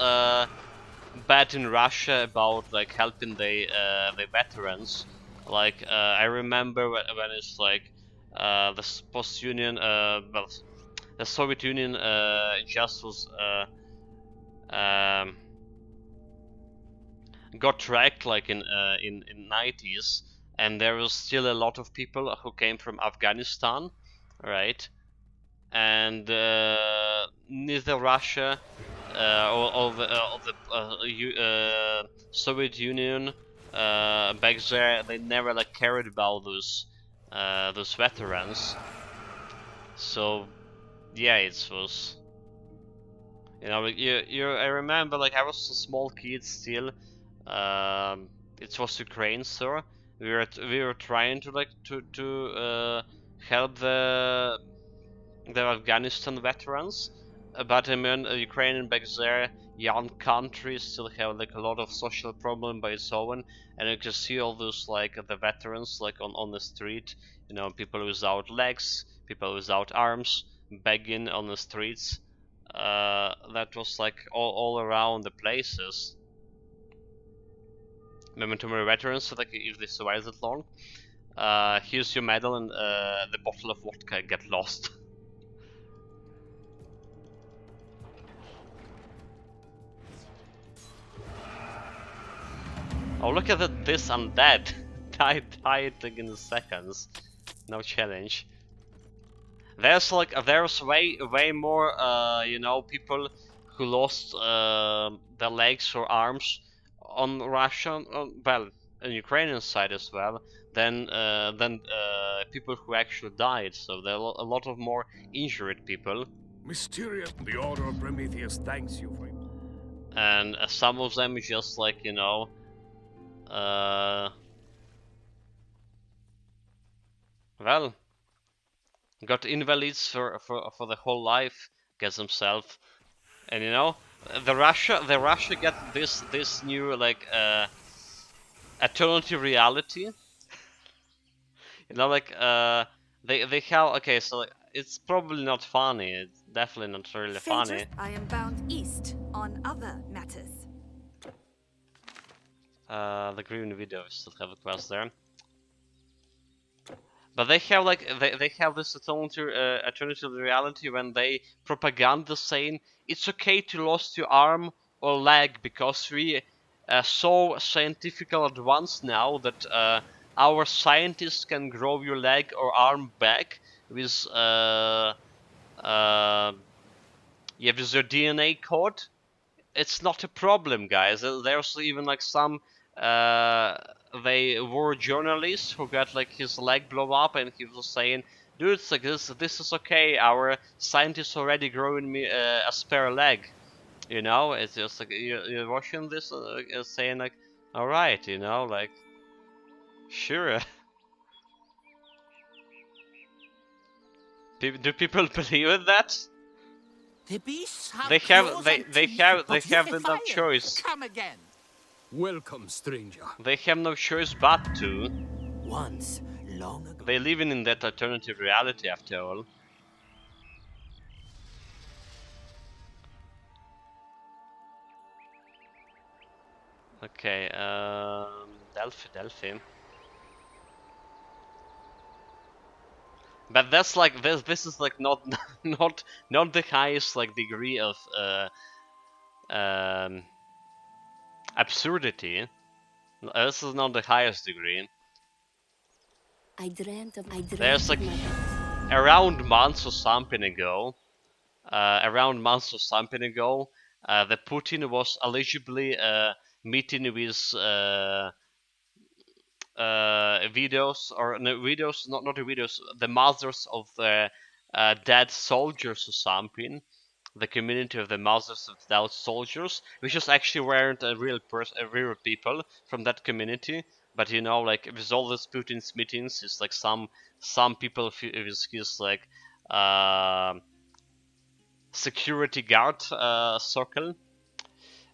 bad in Russia about like helping the veterans. Like I remember when it's like the post-Union, well, the Soviet Union just was got wrecked like in 90s, and there was still a lot of people who came from Afghanistan, right? And neither Russia or the Soviet Union back there, they never like cared about those veterans. So yeah, it You know, like I remember, like I was a small kid still. It was Ukraine, sir. We were trying to like help the Afghanistan veterans, but I mean, Ukraine back there, young country, still have like a lot of social problem by its own, and you can see all those like the veterans like on the street, you know, people without legs, people without arms, begging on the streets. That was like all around the places. Memento Mori veterans, so like if they survive that long, here's your medal and the bottle of vodka get lost. Oh, look at that, this undead. died like in seconds. No challenge. There's way more you know, people who lost their legs or arms on Russian, well, on Ukrainian side as well, than people who actually died. So there are a lot of more injured people. Mysterious. The Order of Prometheus thanks you for it. And some of them just like, you know, well, got invalids for the whole life, gets themselves, and you know, the Russia get this new like alternative reality. You know, like they have, okay, so like, it's probably not funny. It's definitely not really funny. Phaedrus, I am bound east on other matters. The Green Widow still have a quest there. But they have like they have this alternative reality when they propaganda saying it's okay to lose your arm or leg because we so scientifical advance now that our scientists can grow your leg or arm back with yeah, with your DNA code. It's not a problem, guys. There's even like some they were journalists who got like his leg blown up, and he was saying, "Dude, it's like this is okay. Our scientists already growing me a spare leg." You know, it's just like you're watching this, saying like, "All right," you know, like, sure. Do people believe in that? The beasts have They have claws they and they teeth, have but they have they're no fire. choice. Come again. Welcome, stranger. They have no choice but to. Once, long ago. They living in that alternative reality after all. Okay, Delphi. But that's like this is like not not the highest like degree of absurdity. This is not the highest degree. There's like around months or something ago, the Putin was allegedly meeting with videos, or no videos, not the videos, the mothers of the dead soldiers or something. The community of the mothers of dead soldiers, which is actually weren't a real people from that community. But you know, like with all these Putin's meetings, it's like some people with his like security guard circle.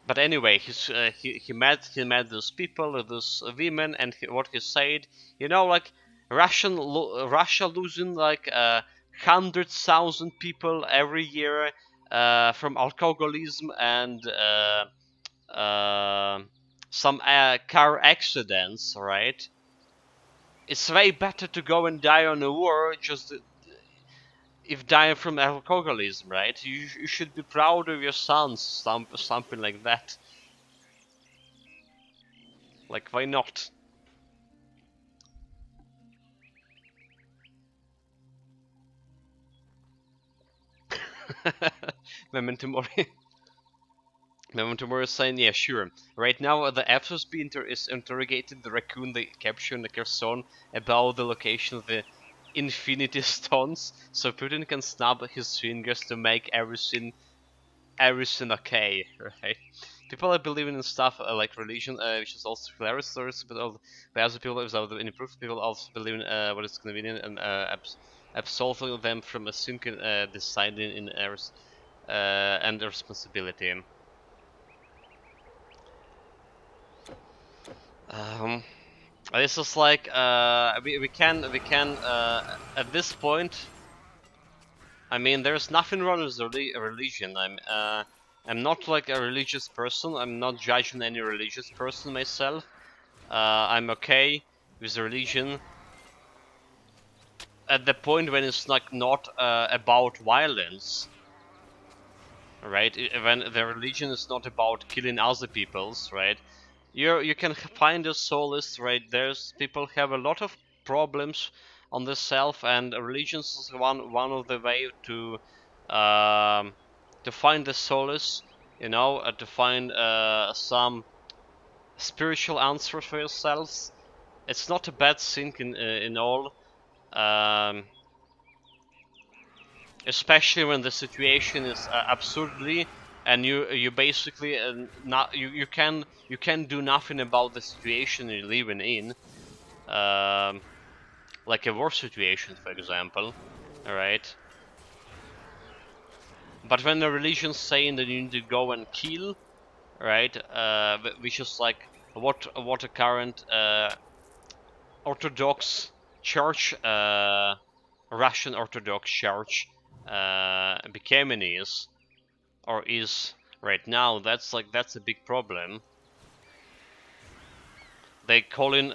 But anyway, he met those people, those women, and what he said, you know, like Russia losing like 100,000 people every year from alcoholism and some car accidents, right? It's way better to go and die on a war just if dying from alcoholism, right? You should be proud of your sons, something like that. Like, why not? Memento Mori. Memento Mori is saying, yeah, sure. Right now, the FSB is interrogating the raccoon they captured in the Kherson about the location of the Infinity Stones, so Putin can snap his fingers to make everything everything okay, right? People are believing in stuff like religion, which is also hilarious stories, but other people without any proof. People also believe in what is convenient and absolving them from assuming deciding in errors and responsibility. This is like we can at this point. I mean, there's nothing wrong with religion. I'm not like a religious person. I'm not judging any religious person myself. I'm okay with religion at the point when it's like not about violence, right? When the religion is not about killing other peoples, right? You can find a solace, right? There's people have a lot of problems on the self, and religion is one of the way to find the solace, you know, to find some spiritual answer for yourselves. It's not a bad thing in all, um, especially when the situation is absurdly, and you basically not you can do nothing about the situation you're living in, like a war situation, for example. All right. But when the religion's saying that you need to go and kill, right? Which is like what a current Orthodox Church, Russian Orthodox Church, became and is, or is right now. That's a big problem. They call in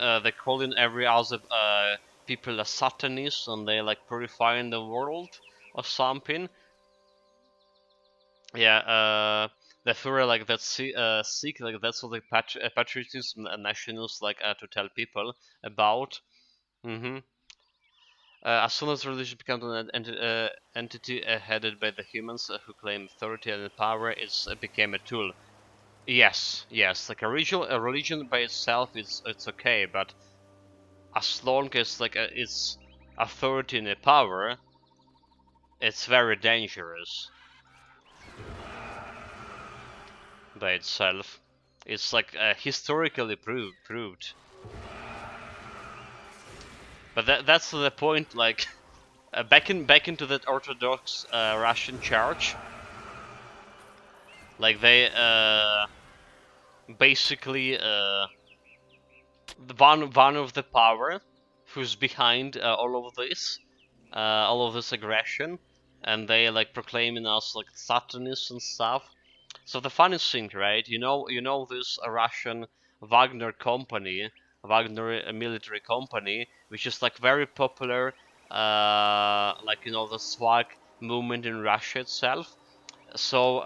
every other people a Satanist, and they like purifying the world or something. Yeah, the Führer like that's sick, like that's what the patriotism and nationalists like to tell people about. As soon as religion becomes an entity headed by the humans who claim authority and power, it became a tool. Yes, like a religion by itself, it's okay, but as long as like its authority and power, it's very dangerous by itself. It's like historically proved. But that's the point. Like back into that Orthodox Russian Church, like they basically one of the power who's behind all of this aggression, and they like proclaiming us like Satanists and stuff. So the funny thing, right? You know this Russian Wagner company, Wagner military company, which is like very popular, like you know the swag movement in Russia itself. So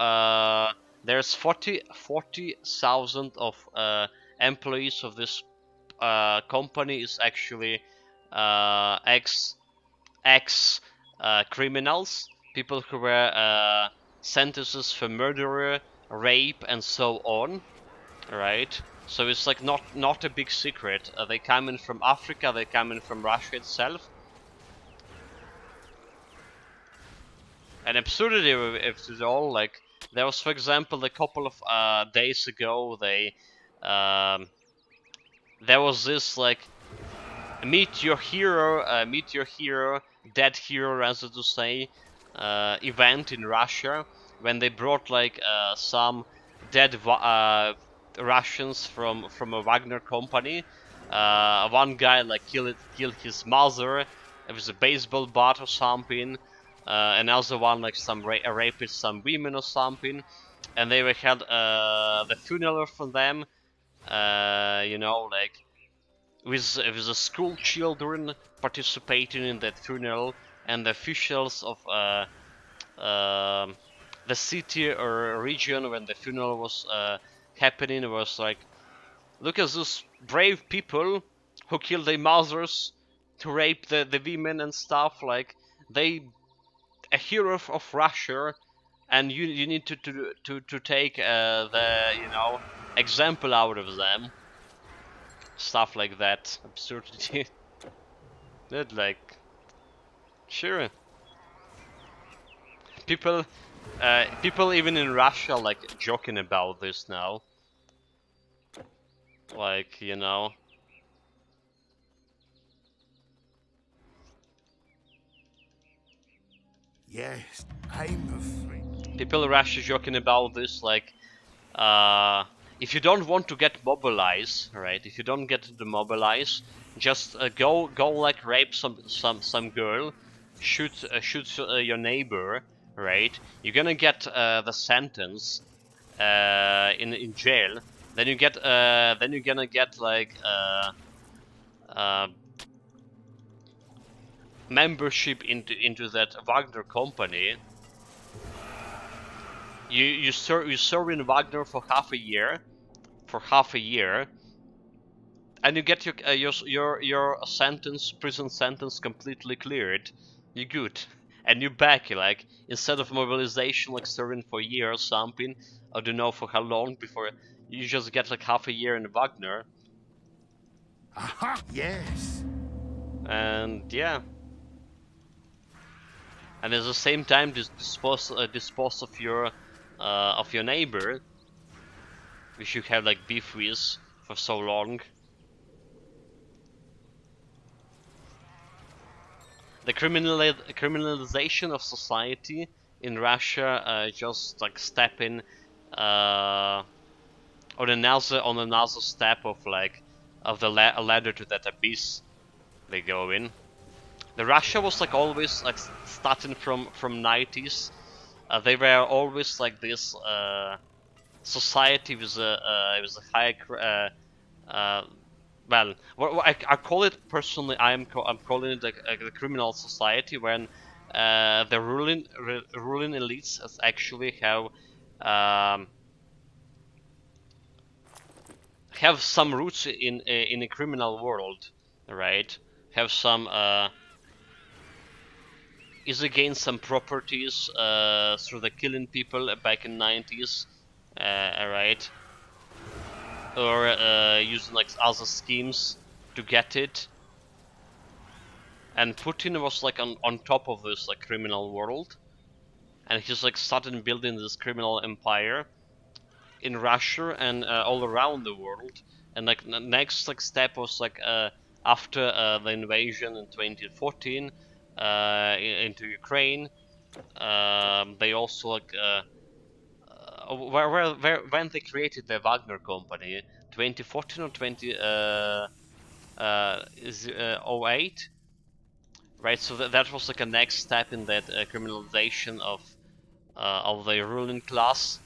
there's 40,000 of employees of this company is actually ex criminals, people who were sentences for murder, rape, and so on, right? So it's like not a big secret. They come in from Africa, they come in from Russia itself. An absurdity of it all, like there was, for example, a couple of days ago, there was this like meet your hero, dead hero, rather to say, event in Russia when they brought like some dead Russians from a Wagner company. One guy like killed his mother with a baseball bat or something. Another one like raped some women or something, and they had the funeral for them. You know, like with the school children participating in that funeral, and the officials of the city or region when the funeral was happening was like, look at those brave people who killed their mothers to rape the women and stuff. Like they a hero of Russia, and you need to take the example out of them. Stuff like that, absurdity. That like, sure. People People even in Russia like joking about this now. Like, you know. Yes, I'm afraid. People in Russia joking about this, like, if you don't want to get mobilized, right? If you don't get to mobilize, just go like rape some girl, shoot your neighbor, right? You're gonna get the sentence in jail. Then you're gonna get like membership into that Wagner company. You serve in Wagner for half a year, and you get your sentence, prison sentence, completely cleared. You're good, and you're back. Like, instead of mobilization, like serving for a year or something, I don't know for how long before you just get like half a year in Wagner, Aha! Yes. and yeah. And at the same time, dispose of your neighbor, which you have like beef with for so long. The criminalization of society in Russia just like stepping on another step of like of the ladder to that abyss they go in. The Russia was like always like starting from 90s. They were always like this society with a high well, I call it personally. I'm calling it a criminal society when the ruling elites actually have some roots in a criminal world, right? Have some is against some properties through the killing people back in 90s, right? Or using like other schemes to get it. And Putin was like on top of this like criminal world, and he's like started building this criminal empire in Russia and all around the world. And like next like step was like after the invasion in 2014 into Ukraine, they also like when they created the Wagner company, 2014 or 08, right? So that was like a next step in that criminalization of the ruling class.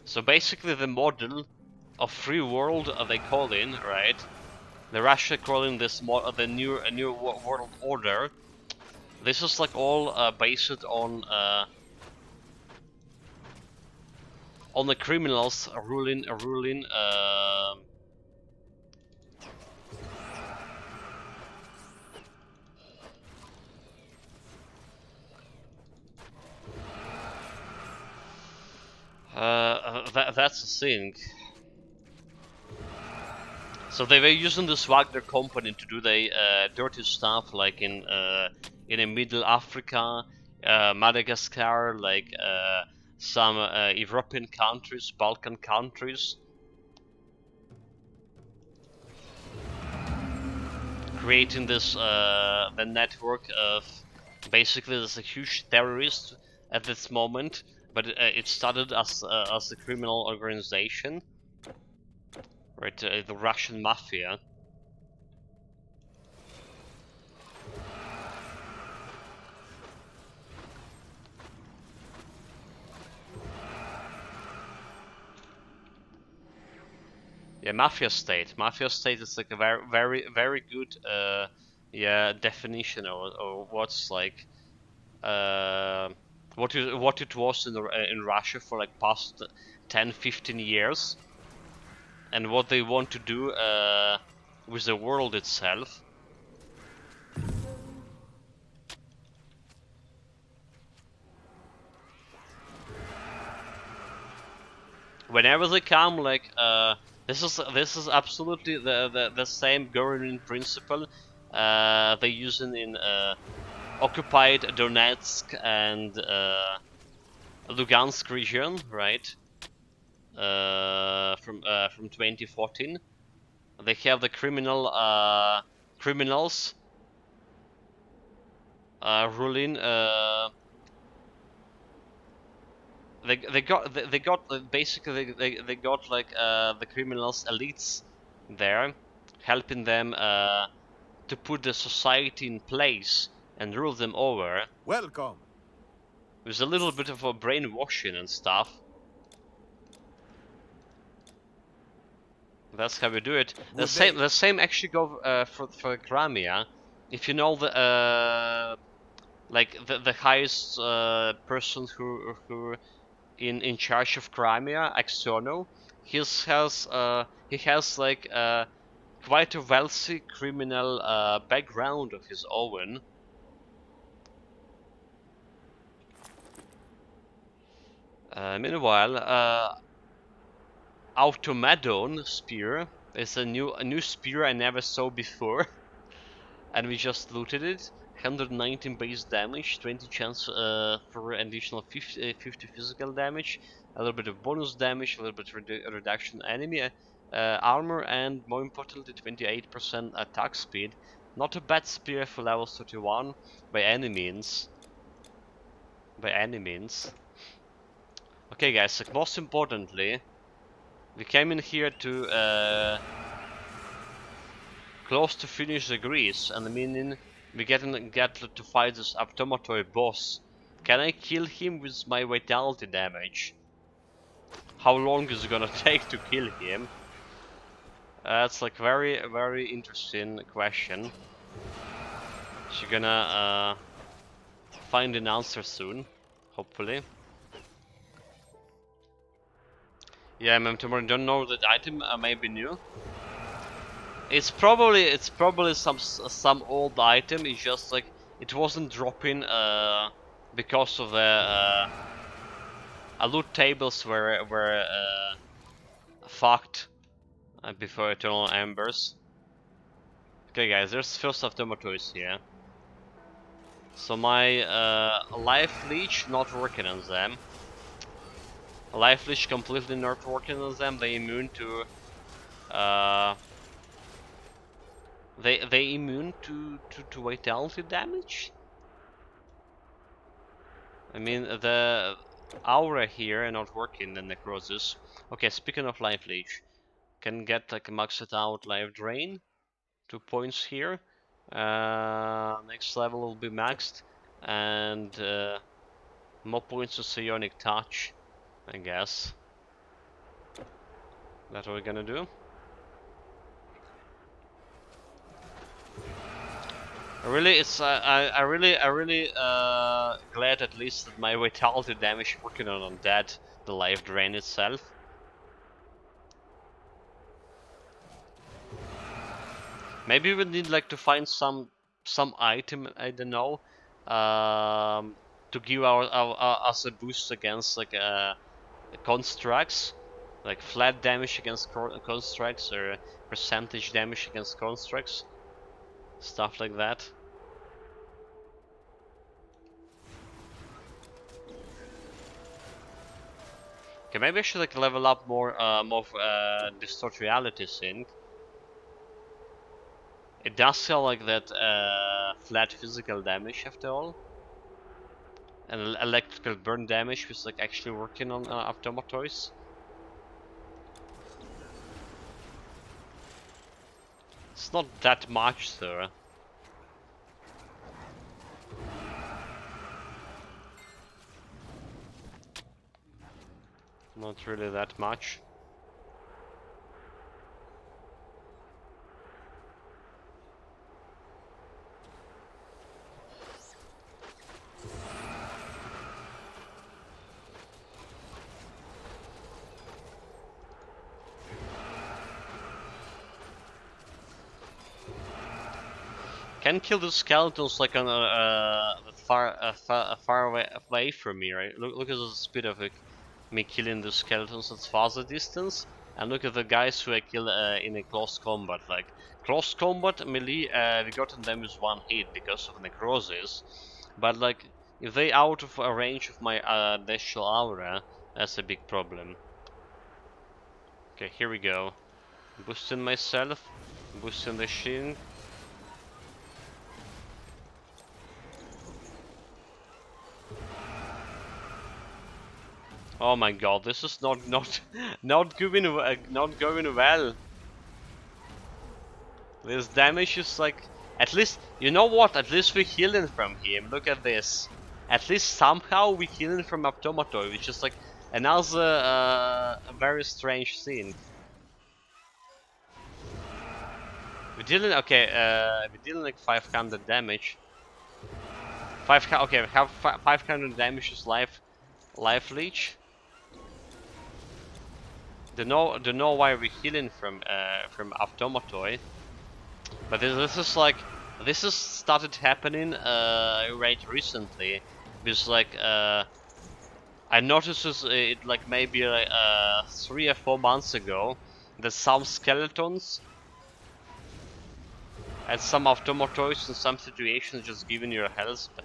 So basically, the model of free world they call in, right? The Russia calling this the new world order. This is like all based on the criminals ruling. That's the thing. So they were using this Wagner company to do the dirty stuff, like in a Middle Africa, Madagascar, like some European countries, Balkan countries, creating this the network of basically there's a huge terrorist at this moment, but it started as a criminal organization. Right, the Russian mafia. Yeah, mafia state. Mafia state is like a very good yeah definition or what's like what it was in Russia for like past 10-15 years. And what they want to do with the world itself. Whenever they come, like this is absolutely the same governing principle they use in occupied Donetsk and Lugansk region, right? From 2014. They have the criminals ruling. They got basically they got like the criminals elites there, helping them to put the society in place and rule them over. Welcome. With a little bit of a brainwashing and stuff. That's how we do it. The same actually go for Crimea. If you know the like the highest person who in charge of Crimea, Aksionov, he has like quite a wealthy criminal background of his own. Meanwhile, Automaton spear is a new spear I never saw before, and we just looted it. 119 base damage, 20 chance for additional 50 physical damage, a little bit of bonus damage, a little bit reduction enemy armor, and more importantly 28% attack speed. Not a bad spear for level 31 by any means. By any means. Okay guys, like most importantly, we came in here to close to finish the Greece, and meaning we get to fight this Automatoy boss. Can I kill him with my vitality damage? How long is it gonna take to kill him? That's like very interesting question. She's gonna find an answer soon, hopefully. Yeah, Tomorrow don't know that item may be new. It's probably some old item. It's just like it wasn't dropping because of the loot tables were fucked before Eternal Embers. Okay, guys, there's first Automatoys here. So my Life Leech not working on them. Life Leech completely not working on them. They immune to they immune to vitality damage. I mean the aura here not working, the necrosis. Okay, speaking of Life Leech, can get like a maxed out life drain. 2 points here. Next level will be maxed, and more points to Psionic Touch, I guess. That's what we're gonna do. I really glad at least that my vitality damage working on that, the life drain itself. Maybe we need like to find some item, I don't know, to give us a boost against like constructs, like flat damage against constructs or percentage damage against constructs, stuff like that. Okay, maybe I should like level up more Distort Reality Sync. It does sell like that flat physical damage after all, and electrical burn damage was like actually working on Automatoys. It's not that much, sir. Not really that much. Can kill the skeletons like on far away from me, right? Look at the speed of me killing the skeletons at farther distance, And look at the guys who I kill in a close combat. Like close combat melee, we got them with one hit because of necrosis. But like if they out of range of my Destial Aura, that's a big problem. Okay, here we go. Boosting myself, boosting the Shin. Oh my god, this is not going well. This damage is like, at least, you know what? At least we're healing from him. Look at this. At least somehow we're healing from Automatoy, which is like another very strange scene. We're dealing, okay, we're dealing like 500 damage. Okay, we have 500 damage is life leech. Don't know why we're healing from Automatoy, but this has started happening right recently, because like I noticed it like maybe 3 or 4 months ago that some skeletons and some Automatoys in some situations just giving you a health spell.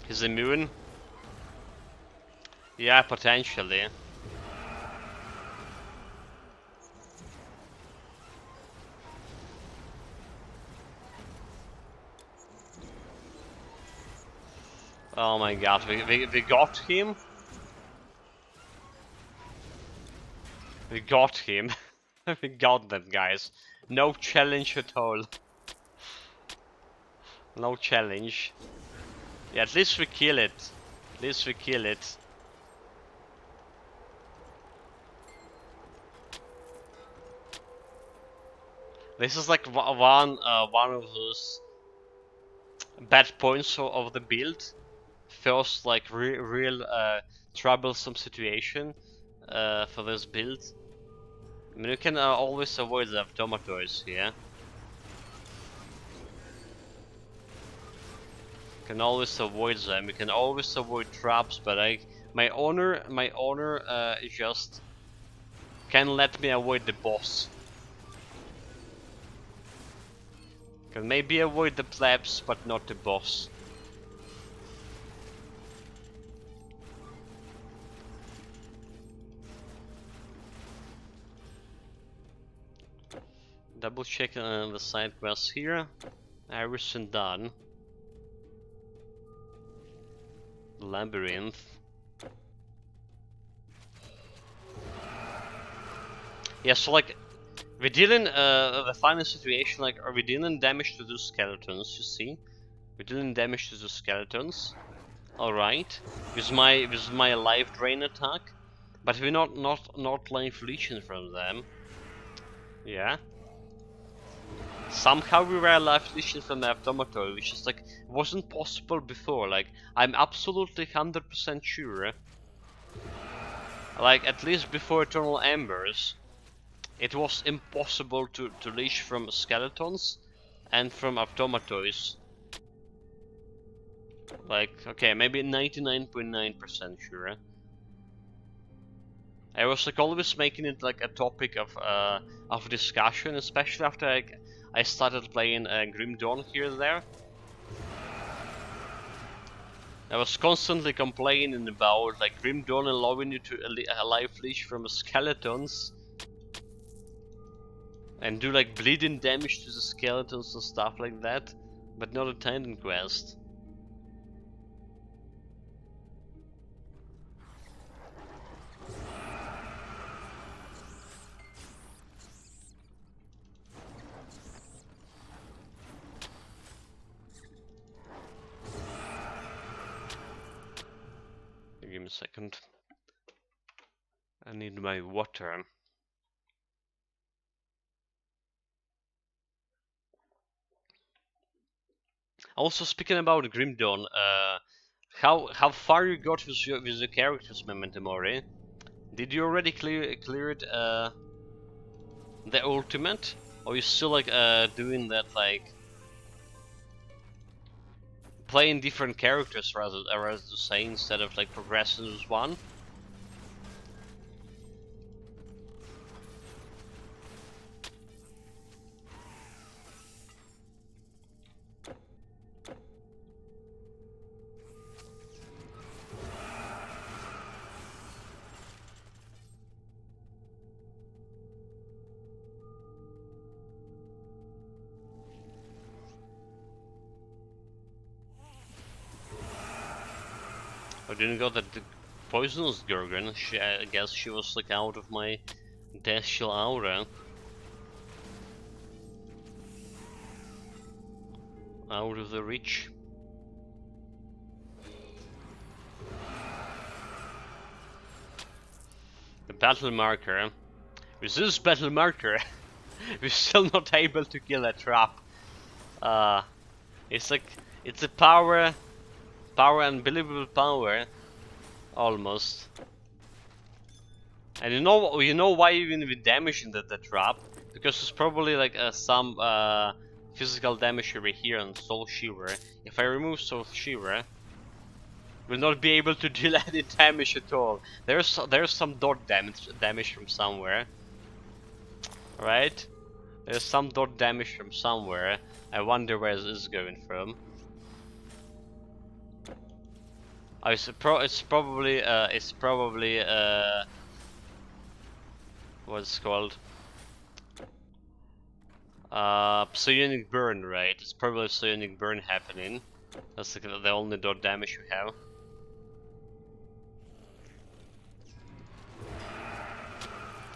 He's immune? Yeah, potentially. Oh my god, we got him? We got him. We got them, guys. No challenge at all. No challenge. Yeah, at least we kill it. At least we kill it. This is like one of those bad points of the build. First, like real troublesome situation for this build. I mean, you can always avoid the Automatoys here. Can always avoid them. You can always avoid traps, but my honor just can let me avoid the boss. Can maybe avoid the plebs, but not the boss. Double check the side quests here. Everything done. Labyrinth. Yeah, so like we're dealing the final situation, like are we dealing damage to the skeletons, you see? We're dealing damage to the skeletons. Alright. With my life drain attack. But we're not life leeching from them. Yeah. Somehow we were life leeching from the Automatoy, which is like wasn't possible before. Like I'm absolutely 100% sure. Like at least before Eternal Embers, it was impossible to leech from skeletons and from Automatoys. Like, okay, maybe 99.9% sure. I was like always making it like a topic of discussion, especially after I started playing Grim Dawn here and there. I was constantly complaining about like Grim Dawn allowing you to life leech from skeletons and do like bleeding damage to the skeletons and stuff like that, but not a Titan quest. Give me a second. I need my water. Also, speaking about Grim Dawn, how far you got with your characters, Memento Mori? Did you already clear it the ultimate, or you still like doing that like playing different characters rather to say, instead of like progressing with one. I didn't go that the poisonous Gorgon. I guess she was like out of my Death Shield aura. Out of the reach. The battle marker. With this battle marker, we're still not able to kill that trap. It's like it's a power, unbelievable power, almost. And you know why even we damaging the trap? Because it's probably like some physical damage over here on Soul Shiver. If I remove Soul Shiver, will not be able to deal any damage at all. There's some dot damage from somewhere, right? There's some dot damage from somewhere. I wonder where this is going from. Oh, it's probably what's it called? Psionic burn, right? It's probably psionic burn happening. That's the only dot damage we have.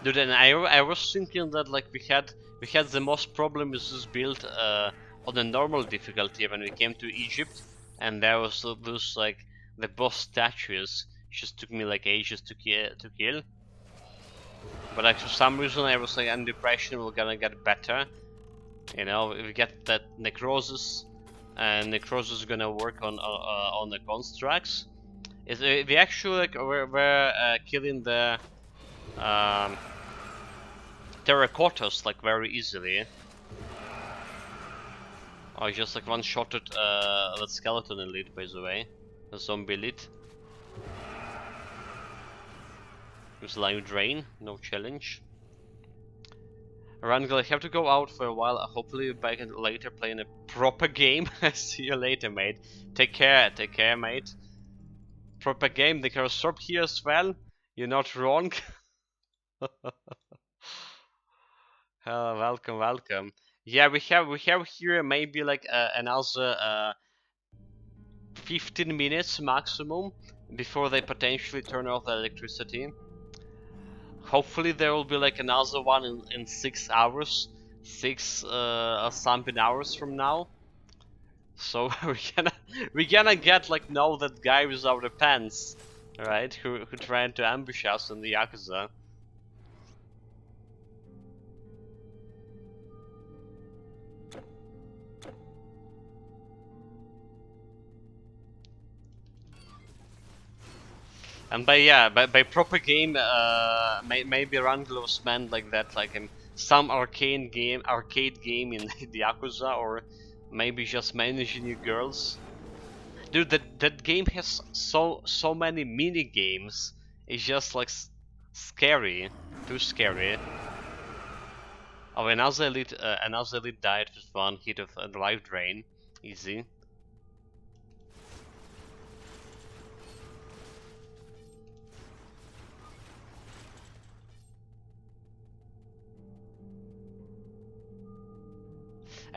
Dude, and I was thinking that like we had the most problem with this build on the normal difficulty when we came to Egypt, and there was those like the boss statues. It just took me like ages to kill. But like for some reason I was like under pressure we're gonna get better. You know, we get that necrosis, and necrosis is gonna work on the constructs. We actually like we're killing the terracottas like very easily. I just like one-shotted that skeleton elite, by the way, the zombie elite. With live drain, no challenge. Rangel, I have to go out for a while. Hopefully, back later playing a proper game. See you later, mate. Take care, mate. Proper game. They can stop here as well. You're not wrong. Welcome. Yeah, we have here maybe like another 15 minutes maximum before they potentially turn off the electricity. Hopefully there will be like another one in 6 hours, 6 something hours from now. So we're gonna get like know that guy without the pants, right? Who tried to ambush us in the Yakuza. And by proper game, maybe Rangel was meant like that, like in some arcade game in the Yakuza, or maybe just managing your girls. Dude, that game has so many mini games. It's just like scary, too scary. Oh, another elite died with one hit of a life drain, easy.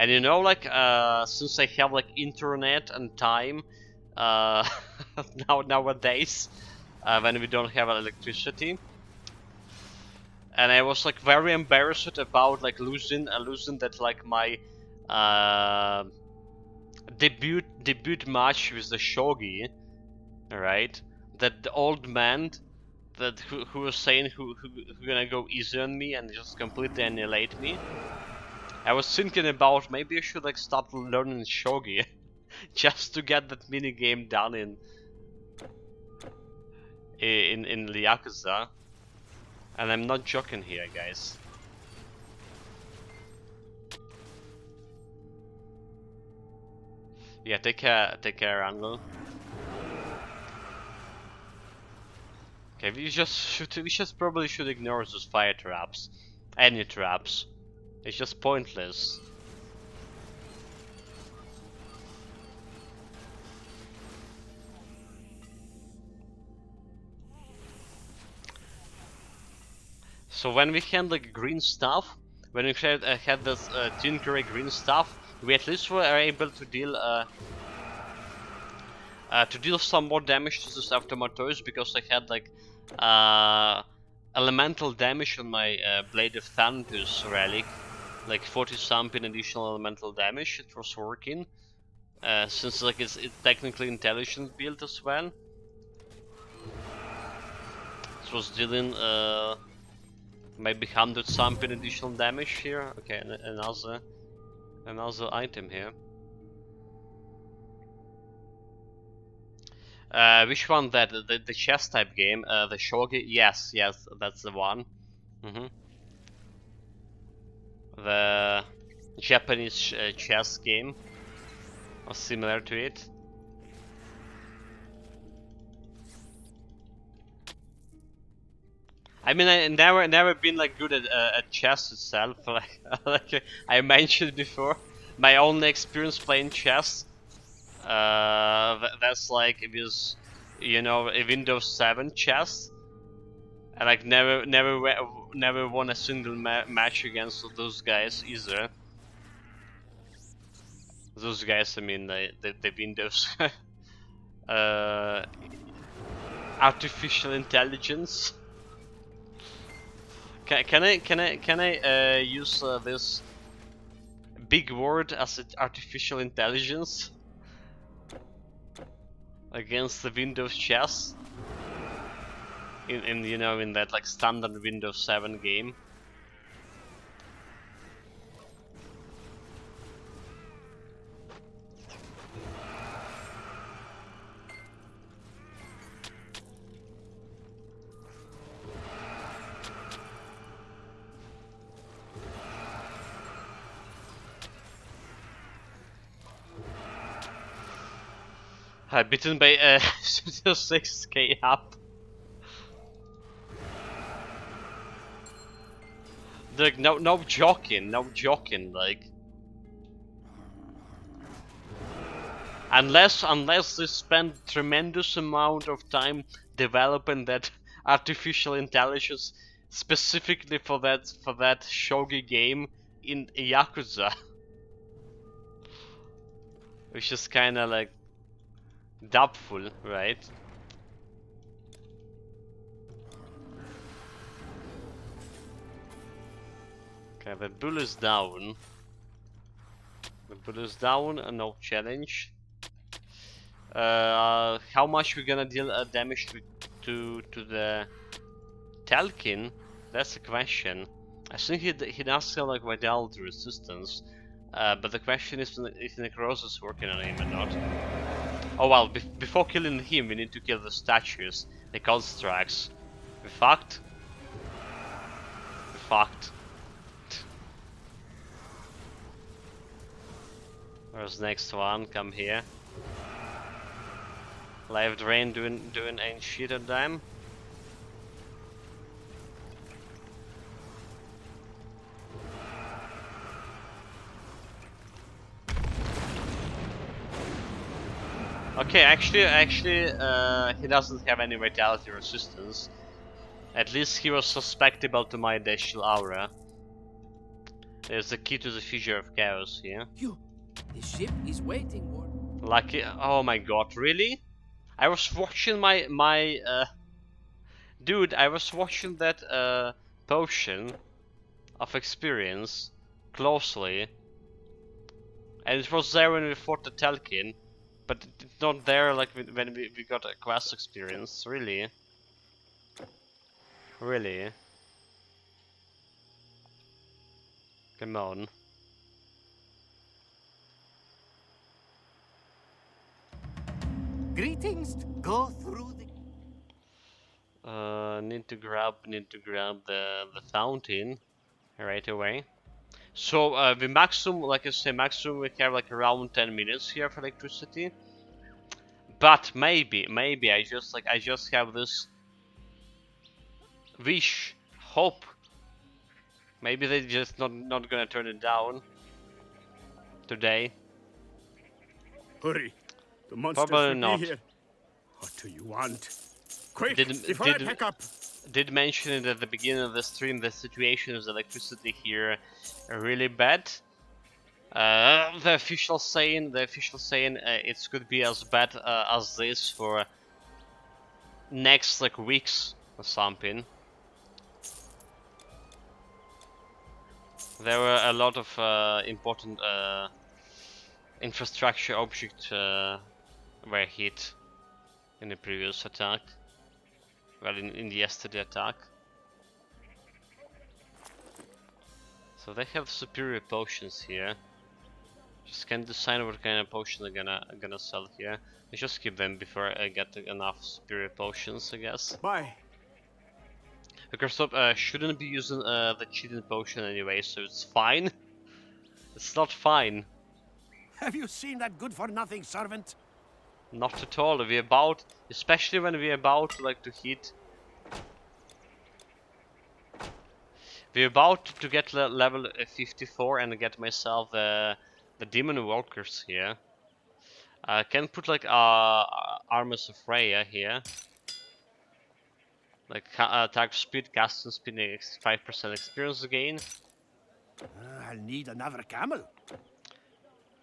And you know, like, since I have like internet and time, nowadays, when we don't have electricity, and I was like very embarrassed about like losing that like my debut match with the shogi, right? That the old man that who was saying who gonna go easy on me and just completely annihilate me. I was thinking about maybe I should like start learning shogi just to get that mini game done in the Yakuza. And I'm not joking here, guys. Yeah, take care, Randall. Okay, we just probably should ignore those fire traps. Any traps. It's just pointless. So when we had like green stuff, when we had this Tinkeray green stuff, we at least were able to deal some more damage to this Automatoes because I had like elemental damage on my Blade of Thanatos relic, like 40 something additional elemental damage. It was working, since like it's technically intelligent build as well. It was dealing maybe 100 something additional damage here. Okay, another item here. Which one? That the chess type game, the shogi? Yes, that's the one. The Japanese chess game, or similar to it. I mean, I never been like good at chess itself. Like I mentioned before, my only experience playing chess. That's like it was, you know, a Windows 7 chess, and like never won a single match against those guys either. Those guys, I mean, the Windows artificial intelligence. Can I use this big word as artificial intelligence against the Windows chess in you know, in that like standard Windows 7 game? Bitten by 6k up. Like no joking, like. Unless they spend tremendous amount of time developing that artificial intelligence specifically for that shogi game in Yakuza. Which is kinda like doubtful, right? Okay, the bull is down. The bull is down, no challenge. How much we're gonna deal damage to the Talkin? That's the question. I think he does have like vitality resistance, but the question is if Necrosis is working on him or not. Oh well, before killing him, we need to kill the statues, the constructs. We fucked. We fucked. Where's the next one? Come here. Live Drain doing ain't shit at them. Okay, actually, he doesn't have any vitality resistance. At least he was susceptible to my Dashil Aura. There's the key to the Fissure of Chaos here. The ship is waiting, Ward. Lucky. Oh my god, really? I was watching dude, I was watching that potion of experience closely. And it was there when we fought the Telkin. But it's not there like when we got a quest experience, really? Really? Come on. Greetings. Go through the... Need to grab the fountain right away. So the maximum, like I say, maximum we have like around 10 minutes here for electricity. But maybe I just have this wish, hope. Maybe they just not gonna turn it down today. Hurry. The monsters Probably will not. be here. What do you want? Quick, Did- before I did- pack up. Did mention it at the beginning of the stream. The situation with electricity here are really bad. The official saying it could be as bad as this for next like weeks or something. There were a lot of important infrastructure objects were hit in the previous attack. Well, in the yesterday attack. So they have superior potions here. Just can't decide what kind of potion I'm gonna sell here. I just keep them before I get enough superior potions, I guess. Bye. Because shouldn't be using the cheating potion anyway, so it's fine. It's not fine. Have you seen that good-for-nothing servant? Not at all. We're about, especially when we're about like to hit. We're about to get level 54 and get myself the demon walkers here. I can put like armors of Freya here. Like attack speed, casting speed, 5% experience gain. I'll need another camel.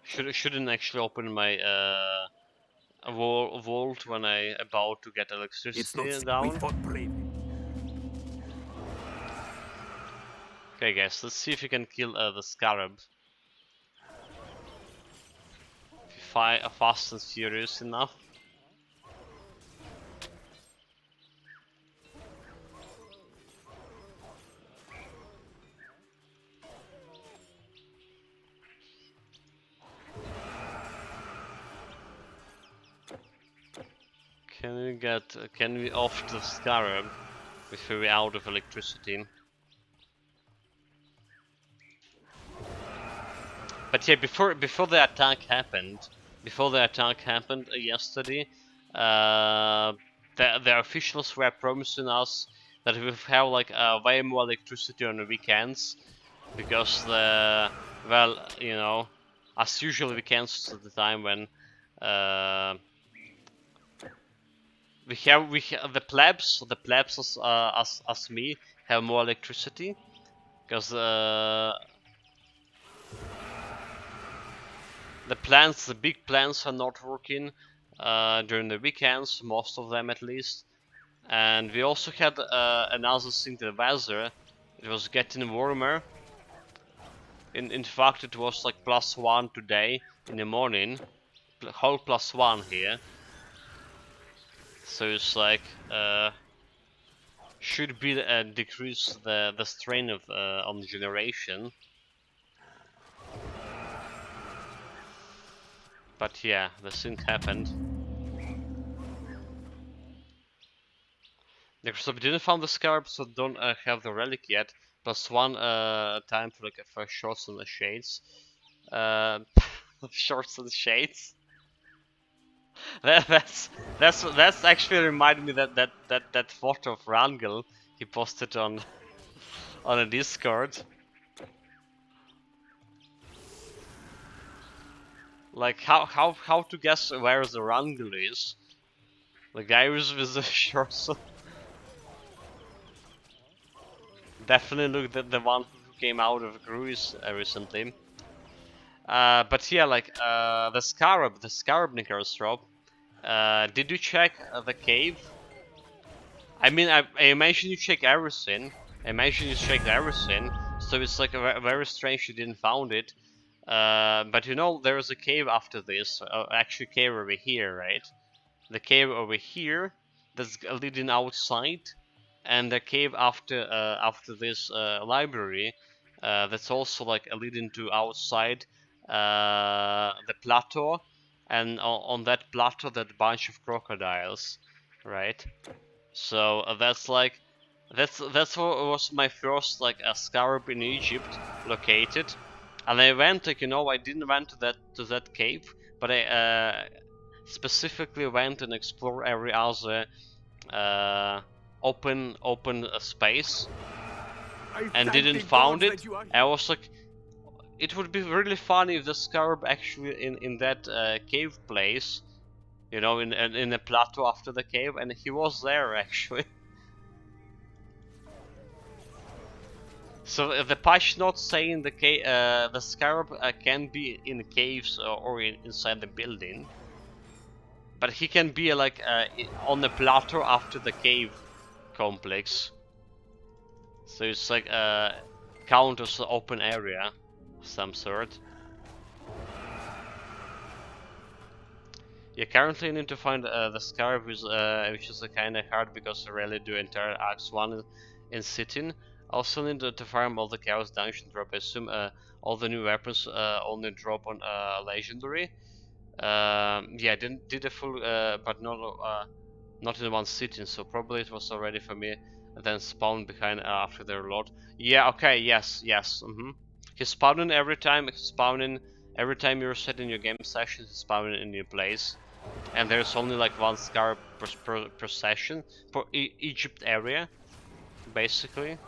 Shouldn't actually open my vault when I about to get It's not electricity we down. fought bravely. Okay, guys, let's see if we can kill the scarab. If you fight fast and furious enough. Can we off the scarab before we're out of electricity? But yeah, before the attack happened, yesterday, the officials were promising us that we will have like way more electricity on the weekends, because well, you know, as usual weekends is the time when we have the plebs as me have more electricity, because the big plants are not working during the weekends, most of them at least. And we also had another thing, the weather. It was getting warmer. In fact, it was like +1 today in the morning, whole +1 here. So it's like should be decrease the strain of on the generation. But yeah, the thing happened. Because we didn't find the scarab, so don't have the relic yet. +1 time for like for shorts and the shades. Shorts and shades. That's actually reminded me that photo of Rangel he posted on a Discord. Like how to guess where the Rangel is? The guy with the shorts. Definitely look at the one who came out of Greece recently. But yeah, like the Scarab Nicarostrop. Did you check the cave? I mean, I imagine you check everything. So it's like very strange you didn't found it. But you know, there is a cave after this. Actually, cave over here, right? The cave over here that's leading outside, and the cave after this library that's also like leading to outside the plateau, and on that plateau that bunch of crocodiles, right? So that's like That's what was my first like a scarab in Egypt located, and I went like, you know, I didn't went to that cave, but I specifically went and explored every other open space and didn't found it. I was like, it would be really funny if the scarab actually in that cave place, you know, in a plateau after the cave, and he was there actually. So the patch not saying the scarab can be in caves or inside the building, but he can be like on the plateau after the cave complex. So it's like count as an open area of some sort. Yeah, currently I need to find the scarab, which is kind of hard because I rarely do entire Acts 1 in sitting. I also need to farm all the Chaos Dungeon drop. I assume all the new weapons only drop on Legendary. Yeah, I did a full, but not in one sitting, so probably it was already for me. And then spawned behind after their load. Yeah, okay, yes. He's spawning every time. He's spawning every time you're setting your game session. He's spawning in your place, and there's only like one scarab per session for Egypt area, basically.